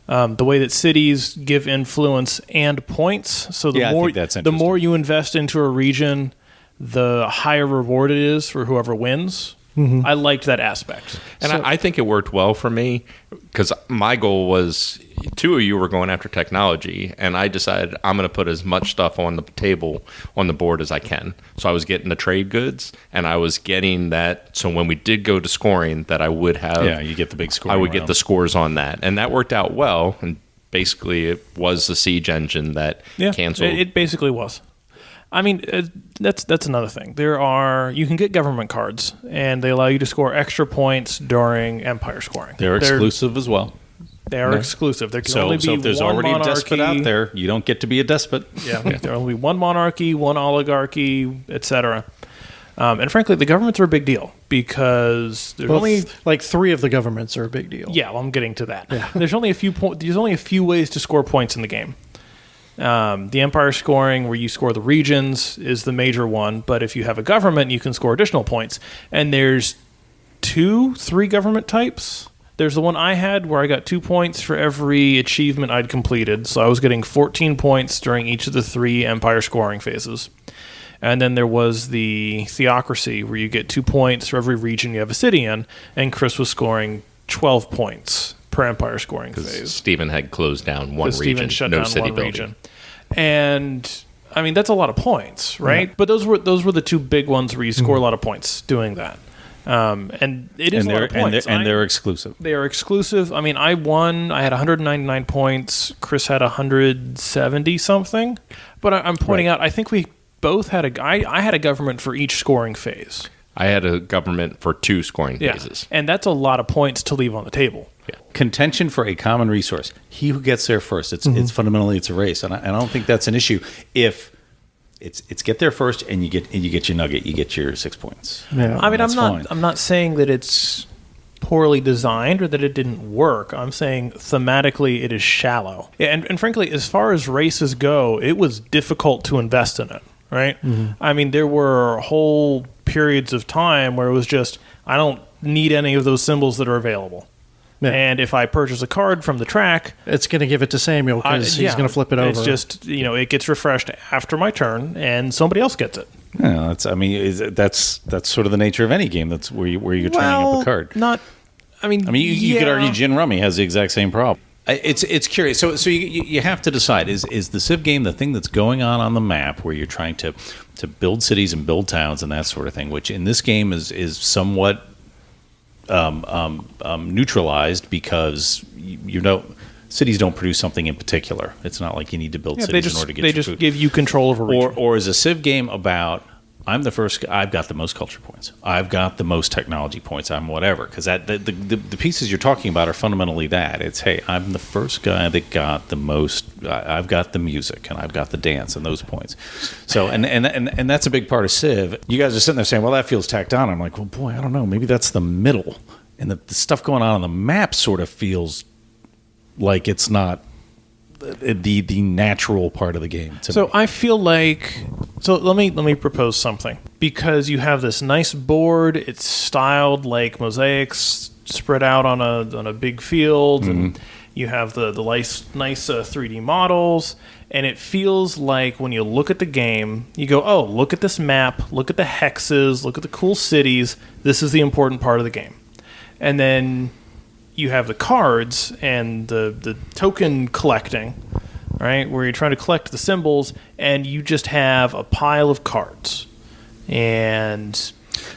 S3: The way that cities give influence and points. So
S4: Yeah, I think that's
S3: the
S4: interesting.
S3: more you invest into a region, the higher reward it is for whoever wins.
S1: Mm-hmm.
S3: I liked that aspect.
S2: And I think it worked well for me because my goal was 2 of you were going after technology, and I decided I'm going to put as much stuff on the table, on the board as I can. So I was getting the trade goods, and I was getting that. So when we did go to scoring, that I would have.
S4: Yeah, you get the big score.
S2: I would get the scores on that, and that worked out well. And basically, it was the siege engine that canceled.
S3: It basically was. I mean, that's another thing. You can get government cards, and they allow you to score extra points during empire scoring.
S4: They're exclusive as well.
S3: They are exclusive. There can
S4: So
S3: only be
S4: if there's
S3: one
S4: already
S3: monarchy.
S4: a despot out there, you don't get to be a despot.
S3: Yeah, there will only be one monarchy, one oligarchy, etc. And frankly, the governments are a big deal because there's only
S1: like 3 of the governments are a big deal.
S3: yeah. Well, I'm getting to that. Yeah. There's only a few ways to score points in the game. The empire scoring, where you score the regions, is the major one. But if you have a government, you can score additional points. And there's 3 government types. There's the one I had where I got 2 points for every achievement I'd completed. So I was getting 14 points during each of the 3 empire scoring phases. And then there was the theocracy, where you get 2 points for every region you have a city in. And Chris was scoring 12 points per empire scoring phase.
S2: Stephen had closed down one region,
S3: Stephen shut
S2: no
S3: down
S2: city
S3: one
S2: building.
S3: region. And I mean, that's a lot of points, right? Yeah. But those were the 2 big ones where you score a lot of points doing that. And it is a lot of points.
S4: They're exclusive.
S3: They are exclusive. I mean, I won. I had 199 points. Chris had 170 something. But I'm pointing out, I think we both had I had a government for each scoring phase.
S2: I had a government for 2 scoring phases.
S3: And that's a lot of points to leave on the table.
S2: Yeah.
S4: Contention for a common resource. He who gets there first. It's fundamentally it's a race, and I don't think that's an issue. If it's get there first, and you get your nugget, you get your 6 points.
S1: Yeah.
S3: I mean, I'm not saying that it's poorly designed or that it didn't work. I'm saying thematically it is shallow. And frankly, as far as races go, it was difficult to invest in it. Right? Mm-hmm. I mean, there were whole periods of time where it was just, I don't need any of those symbols that are available. Yeah. And if I purchase a card from the track,
S1: it's going to give it to Samuel because he's going to flip it over.
S3: It's just, it gets refreshed after my turn and somebody else gets it.
S4: Yeah, that's sort of the nature of any game. That's where you're turning up a card. You could argue Gin Rummy has the exact same problem. It's curious. So you have to decide: is the Civ game the thing that's going on the map where you're trying to build cities and build towns and that sort of thing, which in this game is somewhat neutralized because cities don't produce something in particular. It's not like you need to build cities in order to get your food.
S3: Give you control over region.
S4: Or is a Civ game about, I'm the first. I've got the most culture points. I've got the most technology points. I'm whatever. Because the pieces you're talking about are fundamentally that. It's, hey, I'm the first guy that got the most. I've got the music and I've got the dance and those points. So and that's a big part of Civ. You guys are sitting there saying, well, that feels tacked on. I'm like, well, boy, I don't know. Maybe that's the middle. And the stuff going on the map sort of feels like it's not the natural part of the game to me.
S3: I feel like, let me propose something, because you have this nice board. It's styled like mosaics spread out on a big field, and you have the nice 3D models, and it feels like when you look at the game, you go, oh, look at this map, look at the hexes, look at the cool cities. This is the important part of the game. And then you have the cards and the token collecting, right, where you're trying to collect the symbols, and you just have a pile of cards. And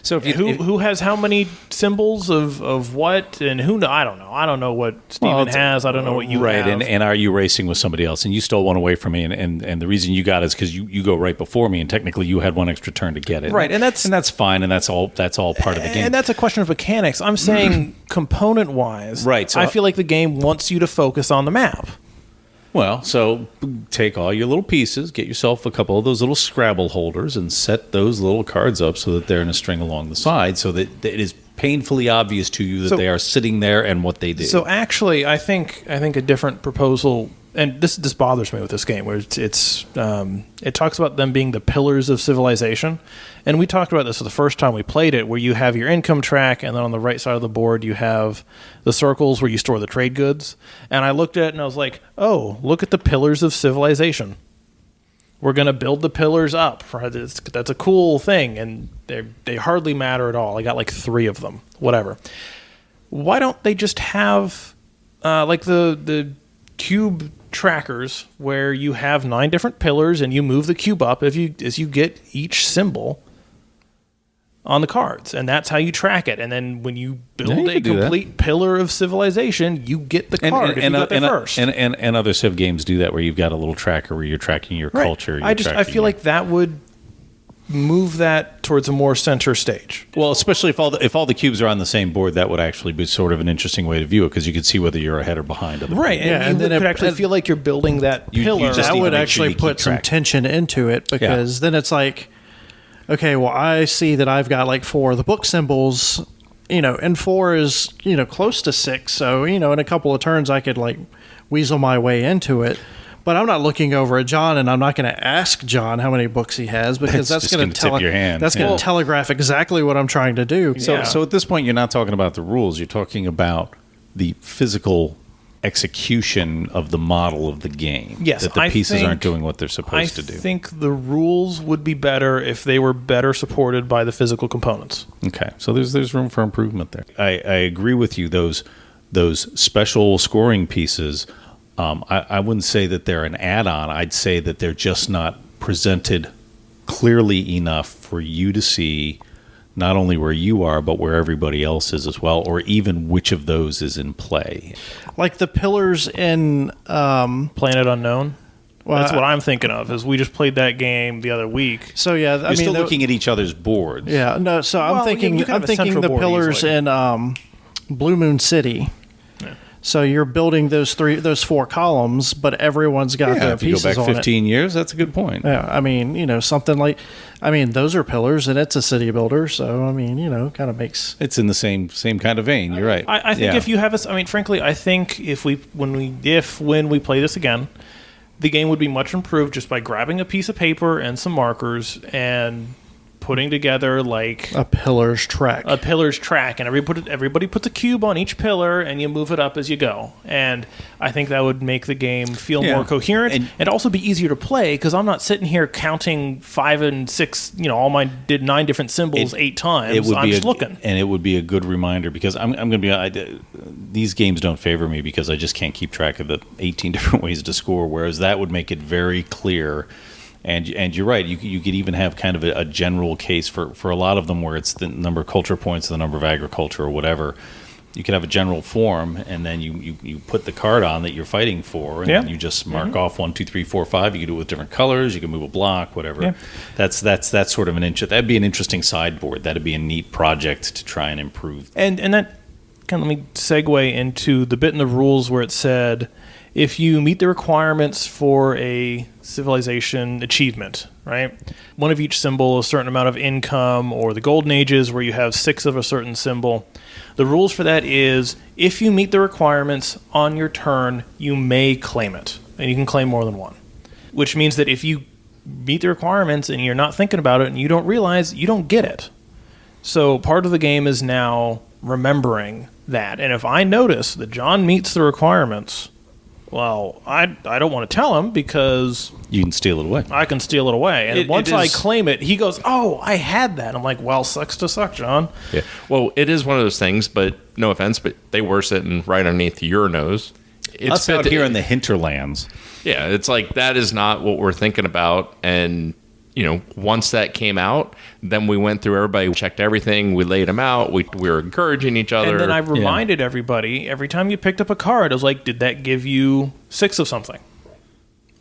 S3: so who has how many symbols of what, and I don't know. I don't know what Stephen has. I don't know what you have.
S4: Right, and are you racing with somebody else? And you stole one away from me, and the reason you got it is because you go right before me, and technically you had one extra turn to get it.
S3: Right, and
S4: that's fine, and that's all part of the game.
S3: And that's a question of mechanics. I'm saying component-wise,
S4: right, so
S3: I feel like the game wants you to focus on the map.
S4: Well, so take all your little pieces, get yourself a couple of those little Scrabble holders, and set those little cards up so that they're in a string along the side, so that it is painfully obvious to you that they are sitting there and what they do.
S3: So actually, I think a different proposal, and this bothers me with this game, where it talks about them being the pillars of civilization, and we talked about this the first time we played it, where you have your income track, and then on the right side of the board you have the circles where you store the trade goods. And I looked at it and I was like, oh, look at the pillars of civilization. We're going to build the pillars up. That's a cool thing, and they hardly matter at all. I got like 3 of them, whatever. Why don't they just have like the cube trackers where you have 9 different pillars and you move the cube up as you get each symbol on the cards, and that's how you track it. And then when you build a complete pillar of civilization, you get the card if you got there first.
S4: And other Civ games do that, where you've got a little tracker where you're tracking your culture.
S3: I feel like that would move that towards a more center stage.
S4: Well, especially if all the cubes are on the same board, that would actually be sort of an interesting way to view it, because you could see whether you're ahead or behind.
S3: Right, and then it could actually feel like you're building that pillar.
S1: That would actually put some tension into it, because then it's like, okay, well, I see that I've got like 4 of the book symbols, and 4 is, close to 6. So, in a couple of turns, I could like weasel my way into it. But I'm not looking over at John, and I'm not going to ask John how many books he has, because that's going to
S4: tip your hand.
S1: That's going to telegraph exactly what I'm trying to do.
S4: So at this point, you're not talking about the rules. You're talking about the physical execution of the model of the game.
S3: Yes,
S4: that the pieces aren't doing what they're supposed to do.
S3: I think the rules would be better if they were better supported by the physical components.
S4: Okay, so there's room for improvement there. I agree with you. Those special scoring pieces, I wouldn't say that they're an add-on. I'd say that they're just not presented clearly enough for you to see not only where you are, but where everybody else is as well, or even which of those is in play.
S1: Like the pillars in
S3: Planet Unknown.
S1: Well,
S3: that's what I'm thinking of. Is we just played that game the other week.
S1: So yeah,
S4: You're still looking at each other's boards.
S1: Yeah, no. So I'm thinking the pillars in Blue Moon City. So you're building those 4 columns, but everyone's got their pieces on it.
S4: If you go back 15 years, that's a good point.
S1: Yeah, I mean, something like, those are pillars, and it's a city builder. So kind of makes
S4: it's in the same kind of vein. You're right.
S3: I think if you have frankly, I think when we play this again, the game would be much improved just by grabbing a piece of paper and some markers and putting together like
S1: a pillar's track,
S3: and everybody puts a cube on each pillar, and you move it up as you go. And I think that would make the game feel more coherent and also be easier to play, because I'm not sitting here counting 5 and 6. Did 9 different symbols 8 times. I'm just looking,
S4: and it would be a good reminder, because I'm going to be. These games don't favor me because I just can't keep track of the 18 different ways to score. Whereas that would make it very clear. And you're right. You could even have kind of a general case for a lot of them, where it's the number of culture points, the number of agriculture, or whatever. You could have a general form, and then you put the card on that you're fighting for, and then you just mark off 1, 2, 3, 4, 5. You can do it with different colors. You can move a block, whatever. Yeah. That's sort of that'd be an interesting sideboard. That'd be a neat project to try and improve.
S3: And that kind of let me segue into the bit in the rules where it said, if you meet the requirements for a civilization achievement, right? One of each symbol, a certain amount of income, or the Golden Ages where you have 6 of a certain symbol. The rules for that is, if you meet the requirements on your turn, you may claim it. And you can claim more than one. Which means that if you meet the requirements and you're not thinking about it and you don't realize, you don't get it. So part of the game is now remembering that. And if I notice that John meets the requirements, well, I don't want to tell him, because
S4: you can steal it away.
S3: I can steal it away. And once I claim it, he goes, oh, I had that. I'm like, well, sucks to suck, John.
S2: Yeah. Well, it is one of those things, but no offense, but they were sitting right underneath your nose.
S4: It's us out here in the hinterlands.
S2: Yeah, it's like, that is not what we're thinking about. And once that came out, then we went through, everybody checked everything, we laid them out, we were encouraging each other.
S3: And then I reminded everybody, every time you picked up a card, I was like, did that give you 6 of something?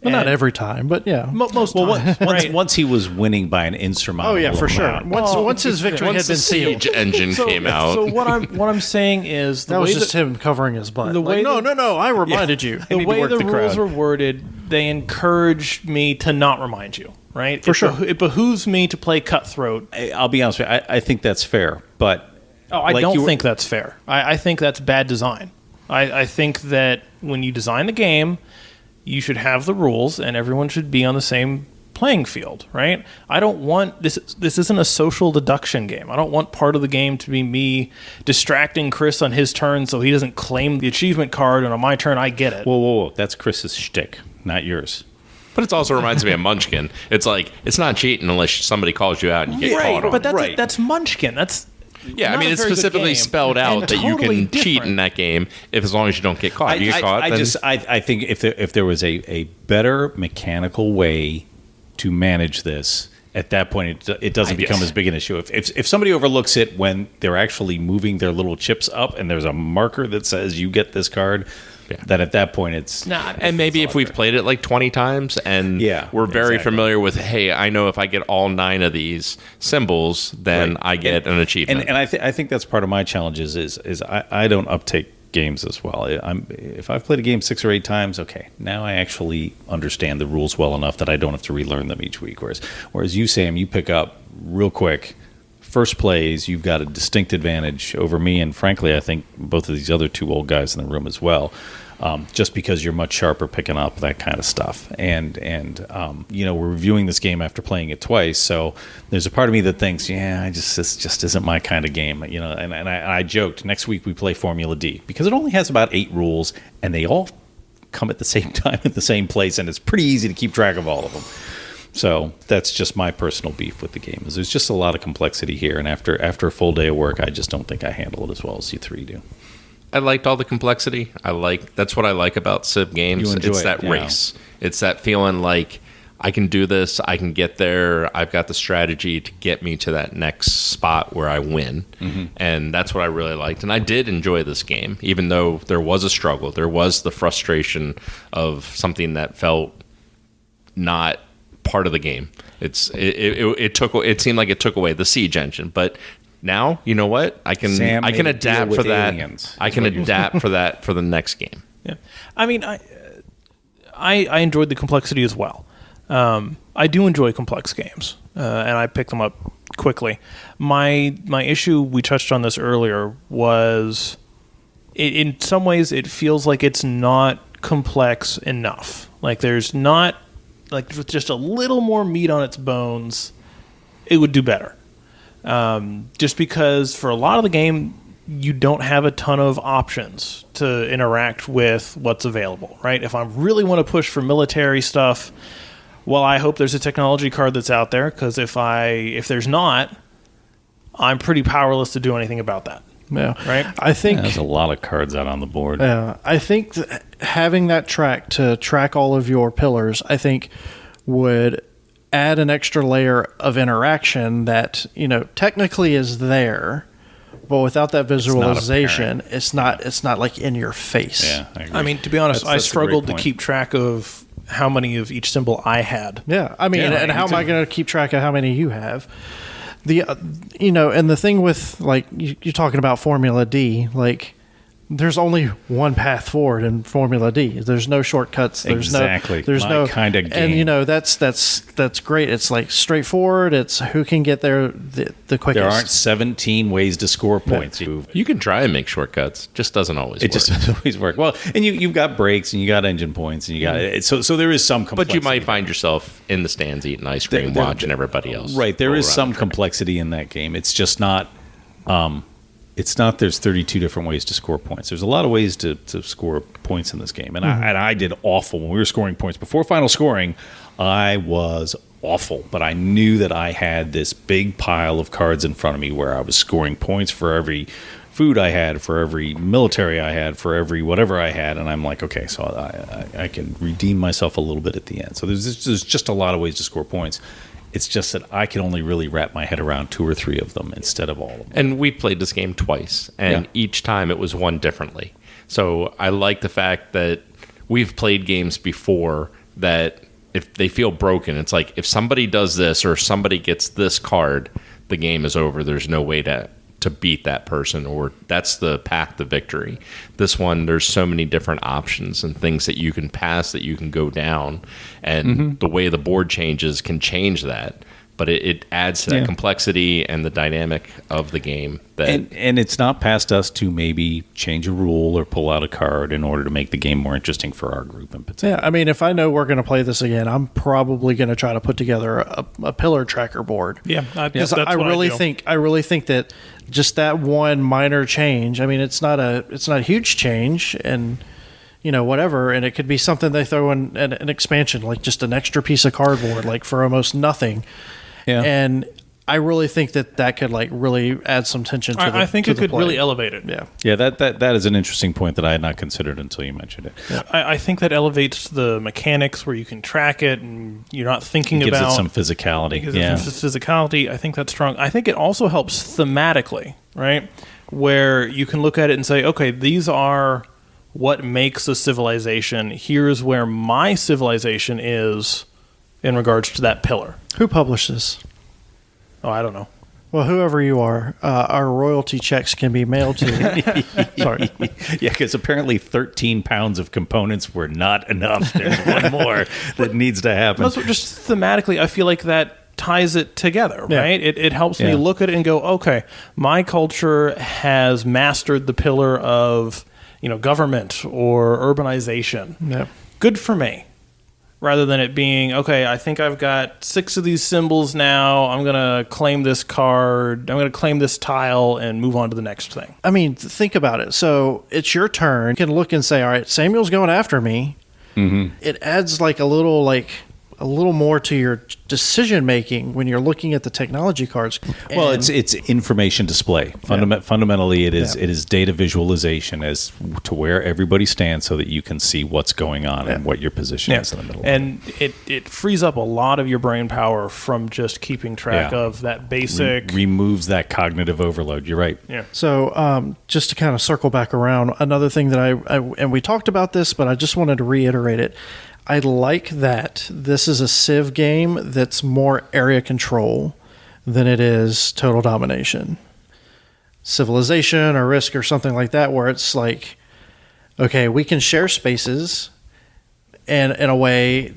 S1: Well, not every time, but yeah.
S3: Most times.
S4: Once he was winning by an insurmountable amount.
S1: For sure. Once his victory had been sealed.
S2: Siege engine came out.
S3: So what I'm saying is,
S1: that was just him covering his butt. No, I reminded you.
S3: The way the rules were worded, they encouraged me to not remind you. Right?
S1: For sure.
S3: It behooves me to play cutthroat.
S4: I'll be honest with you. I think that's fair, but...
S3: I don't think that's fair. I think that's bad design. I think that when you design the game, you should have the rules, and everyone should be on the same playing field, right? I don't want... This isn't a social deduction game. I don't want part of the game to be me distracting Chris on his turn so he doesn't claim the achievement card, and on my turn, I get it.
S4: Whoa. That's Chris's shtick, not yours.
S2: But it also reminds me of Munchkin. It's like, it's not cheating unless somebody calls you out and you get caught on.
S3: But that's Munchkin. That's
S2: it's specifically spelled out that you can cheat in that game as long as you don't get caught. You get caught.
S4: I think if there was a better mechanical way to manage this, at that point it doesn't become as big an issue. If somebody overlooks it when they're actually moving their little chips up and there's a marker that says you get this card. Yeah. That at that point it's
S2: not. And maybe if we've played it like 20 times and we're very familiar with, hey, I know if I get all 9 of these symbols, then I get an achievement.
S4: And I think that's part of my challenge is I don't uptake games as well. If I've played a game 6 or 8 times, okay, now I actually understand the rules well enough that I don't have to relearn them each week. Whereas you, Sam, you pick up real quick, first plays, you've got a distinct advantage over me, and frankly, I think both of these other two old guys in the room as well. Just because you're much sharper picking up that kind of stuff. And we're reviewing this game after playing it twice, so there's a part of me that thinks, this just isn't my kind of game. And I joked, next week we play Formula D, because it only has about 8 rules, and they all come at the same time at the same place, and it's pretty easy to keep track of all of them. So that's just my personal beef with the game, is there's just a lot of complexity here, and after a full day of work, I just don't think I handle it as well as you 3 do.
S2: I liked all the complexity. That's what I like about Civ games. It's that race. It's that feeling like I can do this, I can get there, I've got the strategy to get me to that next spot where I win. Mm-hmm. And that's what I really liked. And I did enjoy this game, even though there was a struggle. There was the frustration of something that felt not part of the game. It seemed like it took away the siege engine, but now, you know what? I can adapt for that. I can adapt for that for the next game.
S3: Yeah, I mean, I enjoyed the complexity as well. I do enjoy complex games, and I pick them up quickly. My issue, we touched on this earlier, was in some ways it feels like it's not complex enough. Like there's not, like with just a little more meat on its bones, it would do better. Just because for a lot of the game, you don't have a ton of options to interact with what's available, right? If I really want to push for military stuff, well, I hope there's a technology card that's out there, because if there's not, I'm pretty powerless to do anything about that.
S1: Yeah,
S3: right.
S1: I think
S4: there's a lot of cards out on the board.
S1: Yeah, I think having that track to track all of your pillars, I think would add an extra layer of interaction that, technically is there, but without that visualization, it's not like in your face.
S4: Yeah, I agree.
S3: I mean, to be honest, I struggled to keep track of how many of each symbol I had.
S1: Yeah, I mean, and how am I going to keep track of how many you have? And the thing with, like, you're talking about Formula D, like, there's only one path forward in Formula D. There's no shortcuts. There's no
S4: kind of game.
S1: And that's great. It's like straightforward. It's who can get there the quickest.
S4: There aren't 17 ways to score points.
S2: Yeah. You can try and make shortcuts. Just doesn't always work.
S4: It just doesn't always work. Well, and you've got brakes and you got engine points and you got it. So there is some complexity.
S2: But you might find yourself in the stands eating ice cream, watching everybody else.
S4: Right. There is some complexity in that game. It's just not. There's 32 different ways to score points. There's a lot of ways to score points in this game. And I did awful when we were scoring points. Before final scoring, I was awful. But I knew that I had this big pile of cards in front of me where I was scoring points for every food I had, for every military I had, for every whatever I had. And I'm like, okay, so I can redeem myself a little bit at the end. So there's just a lot of ways to score points. It's just that I can only really wrap my head around 2 or 3 of them instead of all of them.
S2: And we played this game twice, and each time it was won differently. So I like the fact that we've played games before that if they feel broken, it's like if somebody does this or somebody gets this card, the game is over. There's no way to beat that person, or that's the path to victory. This one, there's so many different options and things that you can pass, that you can go down, and the way the board changes can change that. But it adds to that complexity and the dynamic of the game.
S4: And it's not past us to maybe change a rule or pull out a card in order to make the game more interesting for our group in particular.
S1: Yeah, I mean, if I know we're going to play this again, I'm probably going to try to put together a pillar tracker board.
S3: Yeah,
S1: because I really think that just that one minor change. I mean, it's not a huge change, and whatever, and it could be something they throw in an expansion, like just an extra piece of cardboard, like for almost nothing. Yeah. And I really think that could like really add some tension to the
S3: I think it could
S1: play.
S3: really elevate it.
S1: Yeah.
S4: Yeah, that is an interesting point that I had not considered until you mentioned it.
S3: Yeah. I think that elevates the mechanics where you can track it and you're not thinking about...
S4: It gives it some physicality.
S3: Physicality, I think that's strong. I think it also helps thematically, right? Where you can look at it and say, okay, these are what makes a civilization. Here's where my civilization is in regards to that pillar.
S1: Who published this?
S3: Oh, I don't know.
S1: Well, whoever you are, our royalty checks can be mailed to you. Sorry.
S4: Yeah, because apparently 13 pounds of components were not enough. There's one more that needs to happen.
S3: Just thematically, I feel like that ties it together,
S1: Yeah.
S3: right? It helps me
S4: Yeah.
S3: look at it and go, okay, my culture has mastered the pillar of, government or urbanization.
S1: Yeah.
S3: Good for me. Rather than it being, okay, I think I've got 6 of these symbols now. I'm going to claim this card. I'm going to claim this tile and move on to the next thing.
S1: I mean, think about it. So it's your turn. You can look and say, all right, Samuel's going after me. Mm-hmm. It adds like a little more to your decision making when you're looking at the technology cards.
S4: Well,
S1: And-
S4: it's information display. Fundamentally, it is data visualization as to where everybody stands, so that you can see what's going on and what your position is in the middle.
S3: And it frees up a lot of your brain power from just keeping track
S4: Yeah.
S3: of that basic.
S4: Removes that cognitive overload. You're right.
S3: Yeah.
S1: So just to kind of circle back around, another thing that I and we talked about this, but I just wanted to reiterate it. I like that this is a Civ game that's more area control than it is total domination. Civilization or Risk or something like that, where it's like, okay, we can share spaces and in a way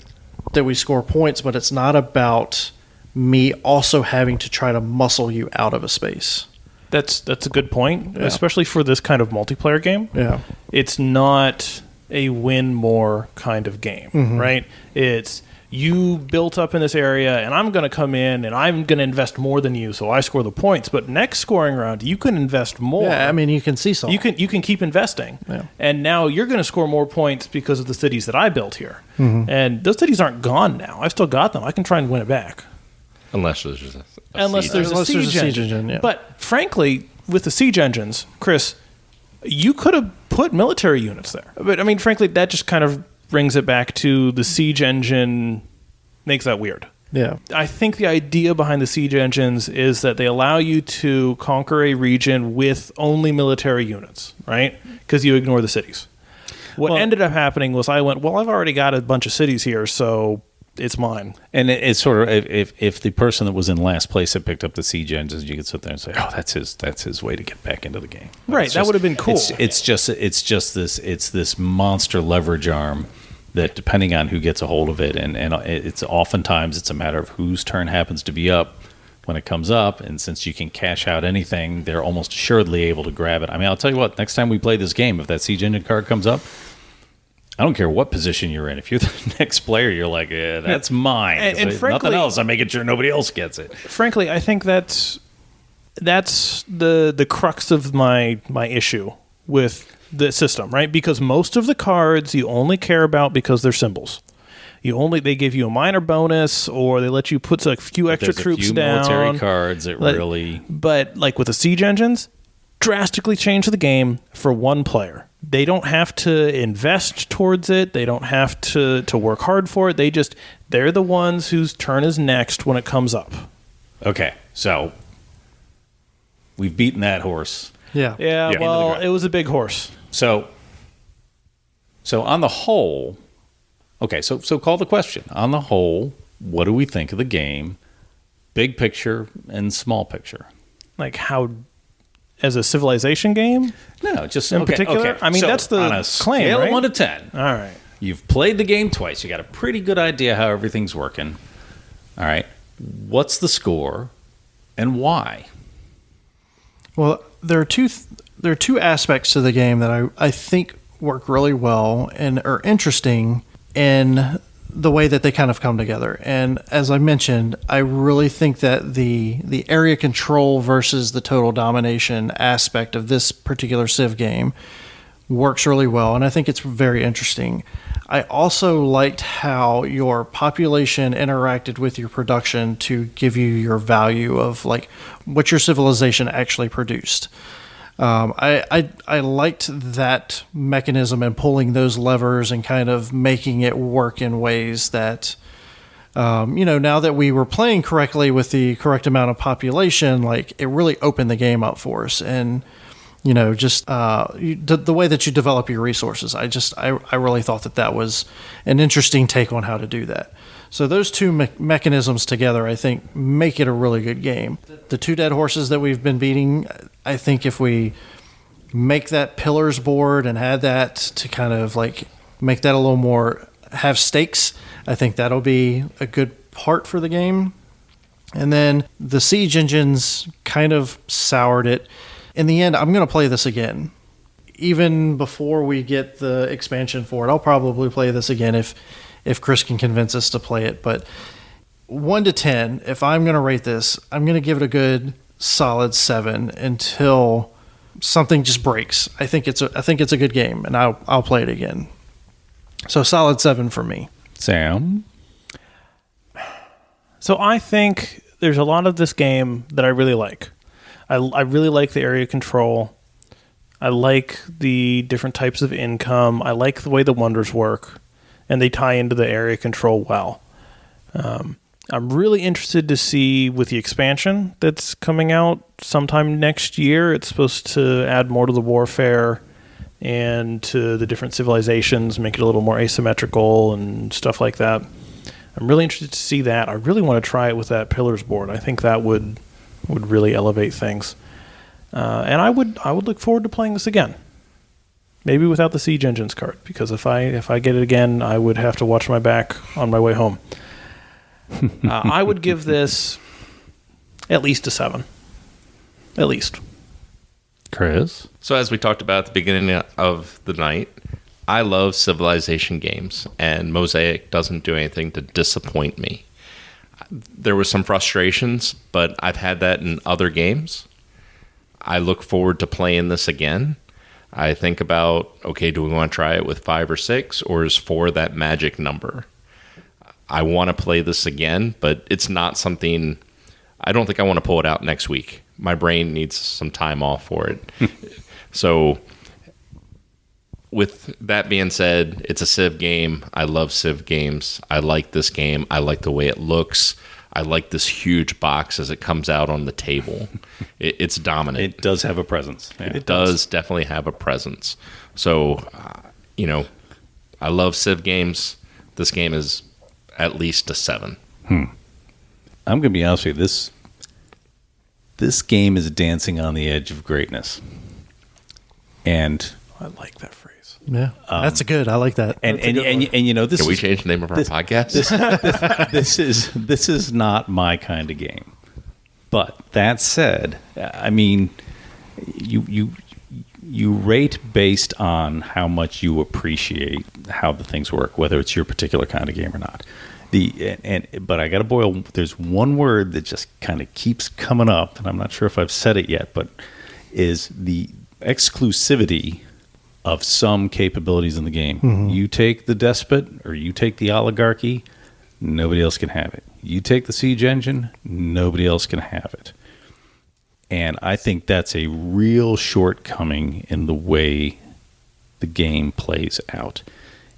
S1: that we score points, but it's not about me also having to try to muscle you out of a space.
S3: That's a good point, especially for this kind of multiplayer game.
S1: Yeah.
S3: It's not a win more kind of game, right? It's you built up in this area and I'm going to come in and I'm going to invest more than you, so I score the points. But next scoring round, you can invest more.
S1: Yeah, I mean, you can seesaw.
S3: You can keep investing.
S1: Yeah.
S3: And now you're going to score more points because of the cities that I built here. And those cities aren't gone now. I've still got them. I can try and win it back.
S2: Unless there's just
S3: Unless there's a siege engine.
S1: yeah.
S3: But frankly, with the siege engines, Chris, you could have put military units there. But I mean, frankly, that just kind of brings it back to the siege engine makes that weird.
S1: Yeah.
S3: I think the idea behind the siege engines is that they allow you to conquer a region with only military units, right? Because you ignore the cities. What ended up happening was I went, well, I've already got a bunch of cities here, so it's mine.
S4: And it's sort of, if the person that was in last place had picked up the siege engines, you could sit there and say, "Oh, that's his way to get back into the game." But
S3: Right,
S4: it's
S3: that would have been cool.
S4: It's just this monster leverage arm that, depending on who gets a hold of it, and it's oftentimes it's a matter of whose turn happens to be up when it comes up, and since you can cash out anything, they're almost assuredly able to grab it. I mean, I'll tell you what, next time we play this game, if that siege engine card comes up, I don't care what position you're in. If you're the next player, you're like, yeah, that's mine.
S3: And frankly,
S4: nothing else. I'm making sure nobody else gets it.
S3: Frankly, I think that's the crux of my issue with the system, right? Because most of the cards you only care about because they're symbols. They give you a minor bonus, or they let you put a few extra
S4: There's
S3: troops
S4: a few
S3: down.
S4: military cards that really.
S3: But like with the siege engines, drastically change the game for one player. They don't have to invest towards it. They don't have to work hard for it. They're the ones whose turn is next when it comes up.
S4: Okay, so we've beaten that horse.
S1: Yeah.
S3: Yeah,
S4: Yeah.
S3: well, it was a big horse.
S4: So on the whole, okay, so call the question. On the whole, what do we think of the game? Big picture and small picture.
S3: Like how, as a civilization game?
S4: No, just
S3: In particular?
S4: Okay.
S3: I mean,
S4: So
S3: that's the
S4: on a
S3: claim,
S4: scale
S3: right?
S4: of 1 to 10.
S3: All right.
S4: You've played the game twice. You got a pretty good idea how everything's working. All right. What's the score and why?
S1: Well, there are two aspects to the game that I think work really well and are interesting in the way that they kind of come together. And as I mentioned, I really think that the area control versus the total domination aspect of this particular Civ game works really well, and I think it's very interesting. I also liked how your population interacted with your production to give you your value of like what your civilization actually produced. I liked that mechanism and pulling those levers and kind of making it work in ways that, now that we were playing correctly with the correct amount of population, like it really opened the game up for us. And, just the way that you develop your resources, I really thought that was an interesting take on how to do that. So those two mechanisms together, I think, make it a really good game. The two dead horses that we've been beating, I think if we make that pillars board and add that to kind of like make that a little more, have stakes, I think that'll be a good part for the game. And then the Siege engines kind of soured it. In the end, I'm going to play this again. Even before we get the expansion for it, I'll probably play this again if Chris can convince us to play it. But 1 to 10, if I'm going to rate this, I'm going to give it a good solid 7 until something just breaks. I think it's a good game, and I'll play it again. So solid 7 for me.
S4: Sam?
S3: So I think there's a lot of this game that I really like. I really like the area control. I like the different types of income. I like the way the wonders work, and they tie into the area control well. I'm really interested to see with the expansion that's coming out sometime next year. It's supposed to add more to the warfare and to the different civilizations, make it a little more asymmetrical and stuff like that. I'm really interested to see that. I really want to try it with that pillars board. I think that would really elevate things. And I would look forward to playing this again. Maybe without the Siege Engines card, because if I get it again, I would have to watch my back on my way home. I would give this at least a 7. At least.
S4: Chris?
S2: So as we talked about at the beginning of the night, I love civilization games, and Mosaic doesn't do anything to disappoint me. There were some frustrations, but I've had that in other games. I look forward to playing this again. I think about, okay, do we want to try it with 5 or 6, or is 4 that magic number? I want to play this again, but it's not something... I don't think I want to pull it out next week. My brain needs some time off for it. So, with that being said, it's a Civ game. I love Civ games. I like this game. I like the way it looks. I like this huge box as it comes out on the table. It's dominant.
S4: It does have a presence. Yeah.
S2: It does definitely have a presence. So, I love Civ games. This game is at least a 7.
S4: I'm going to be honest with you. This game is dancing on the edge of greatness. And
S3: I like that phrase.
S1: Yeah, that's good. I like that.
S4: And you know, this
S2: Can we
S4: is,
S2: change the name of our podcast?
S4: this is not my kind of game. But that said, I mean, you rate based on how much you appreciate how the things work, whether it's your particular kind of game or not. But I got to boil. There's one word that just kind of keeps coming up, and I'm not sure if I've said it yet, but is the exclusivity of some capabilities in the game. Mm-hmm. You take the despot or you take the oligarchy, nobody else can have it. You take the siege engine, nobody else can have it. And I think that's a real shortcoming in the way the game plays out.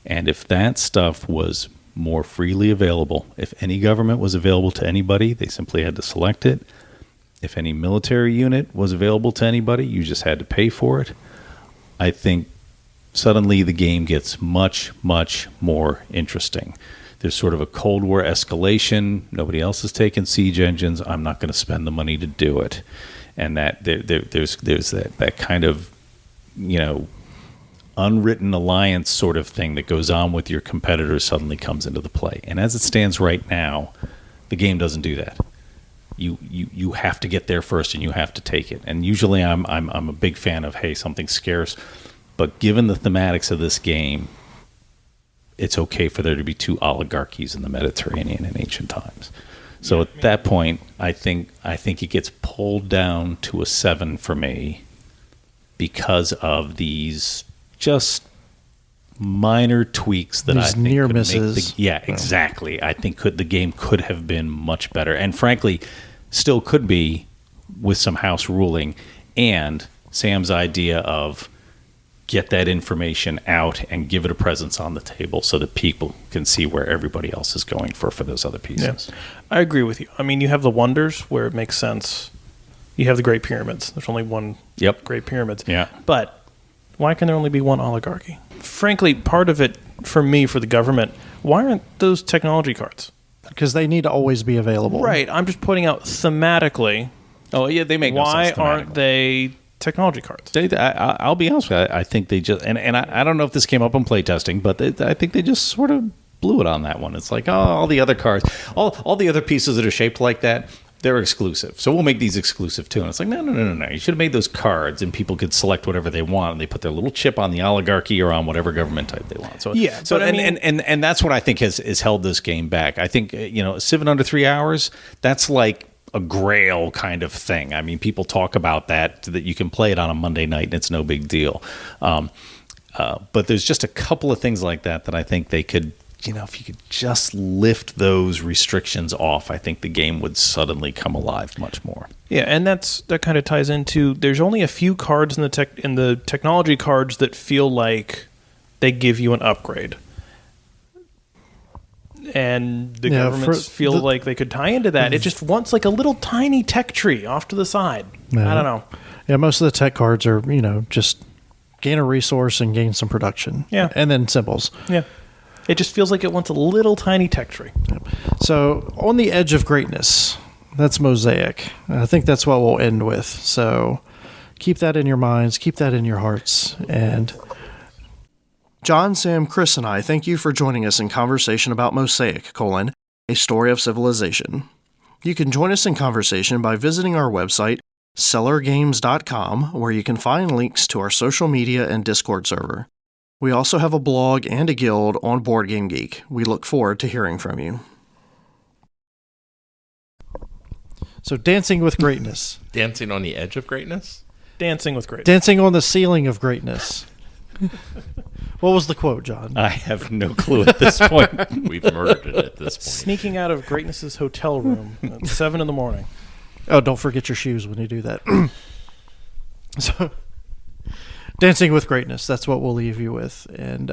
S4: And if that stuff was more freely available, if any government was available to anybody, they simply had to select it. If any military unit was available to anybody, you just had to pay for it. I think suddenly the game gets much, much more interesting. There's sort of a Cold War escalation. Nobody else is taking siege engines. I'm not going to spend the money to do it. And that there's that kind of, unwritten alliance sort of thing that goes on with your competitors suddenly comes into the play. And as it stands right now, the game doesn't do that. You have to get there first and you have to take it. And usually I'm a big fan of, hey, something's scarce. But given the thematics of this game, it's okay for there to be 2 oligarchies in the Mediterranean in ancient times. So at that point, I think it gets pulled down to a 7 for me because of these just minor tweaks that
S1: these
S4: I think
S1: near
S4: could
S1: misses.
S4: Exactly. I think the game could have been much better, and frankly, still could be with some house ruling and Sam's idea of get that information out and give it a presence on the table so that people can see where everybody else is going for those other pieces.
S3: Yeah. I agree with you. I mean, you have the wonders where it makes sense. You have the Great Pyramids. There's only one Great Pyramids.
S4: Yeah.
S3: But why can there only be one oligarchy? Frankly, part of it, for me, for the government, why aren't those technology cards?
S1: Because they need to always be available.
S3: Right. I'm just putting out thematically.
S4: Oh, yeah, they make no sense
S3: why aren't they technology cards?
S4: I'll be honest with you. I think they just, and I don't know if this came up in playtesting, but I think they just sort of blew it on that one. It's like, oh, all the other cards, all the other pieces that are shaped like that, they're exclusive. So we'll make these exclusive too. And it's like, no. You should have made those cards and people could select whatever they want. And they put their little chip on the oligarchy or on whatever government type they want. So,
S3: Yeah,
S4: So
S3: but I mean-
S4: and that's what I think has held this game back. I think, Civ in under 3 hours, that's like a grail kind of thing. I mean, people talk about that you can play it on a Monday night and it's no big deal. But there's just a couple of things like that I think they could, if you could just lift those restrictions off, I think the game would suddenly come alive much more.
S3: Yeah, and that kind of ties into there's only a few cards in the technology cards that feel like they give you an upgrade. And the governments feel like they could tie into that. It just wants like a little tiny tech tree off to the side.
S1: Yeah.
S3: I don't know.
S1: Yeah, most of the tech cards are, just gain a resource and gain some production.
S3: Yeah.
S1: And then symbols.
S3: Yeah. It just feels like it wants a little tiny tech tree.
S1: So, on the edge of greatness, that's Mosaic. I think that's what we'll end with. So, keep that in your minds, keep that in your hearts. And John, Sam, Chris, and I thank you for joining us in conversation about Mosaic, a story of civilization. You can join us in conversation by visiting our website, cellargames.com, where you can find links to our social media and Discord server. We also have a blog and a guild on Board Game Geek. We look forward to hearing from you. So, dancing with greatness.
S2: Dancing on the edge of greatness?
S3: Dancing with greatness.
S1: Dancing on the ceiling of greatness. What was the quote, John?
S4: I have no clue at this point.
S2: We've murdered it at this point.
S3: Sneaking out of Greatness's hotel room at 7 a.m.
S1: Oh, don't forget your shoes when you do that. So, dancing with greatness. That's what we'll leave you with. And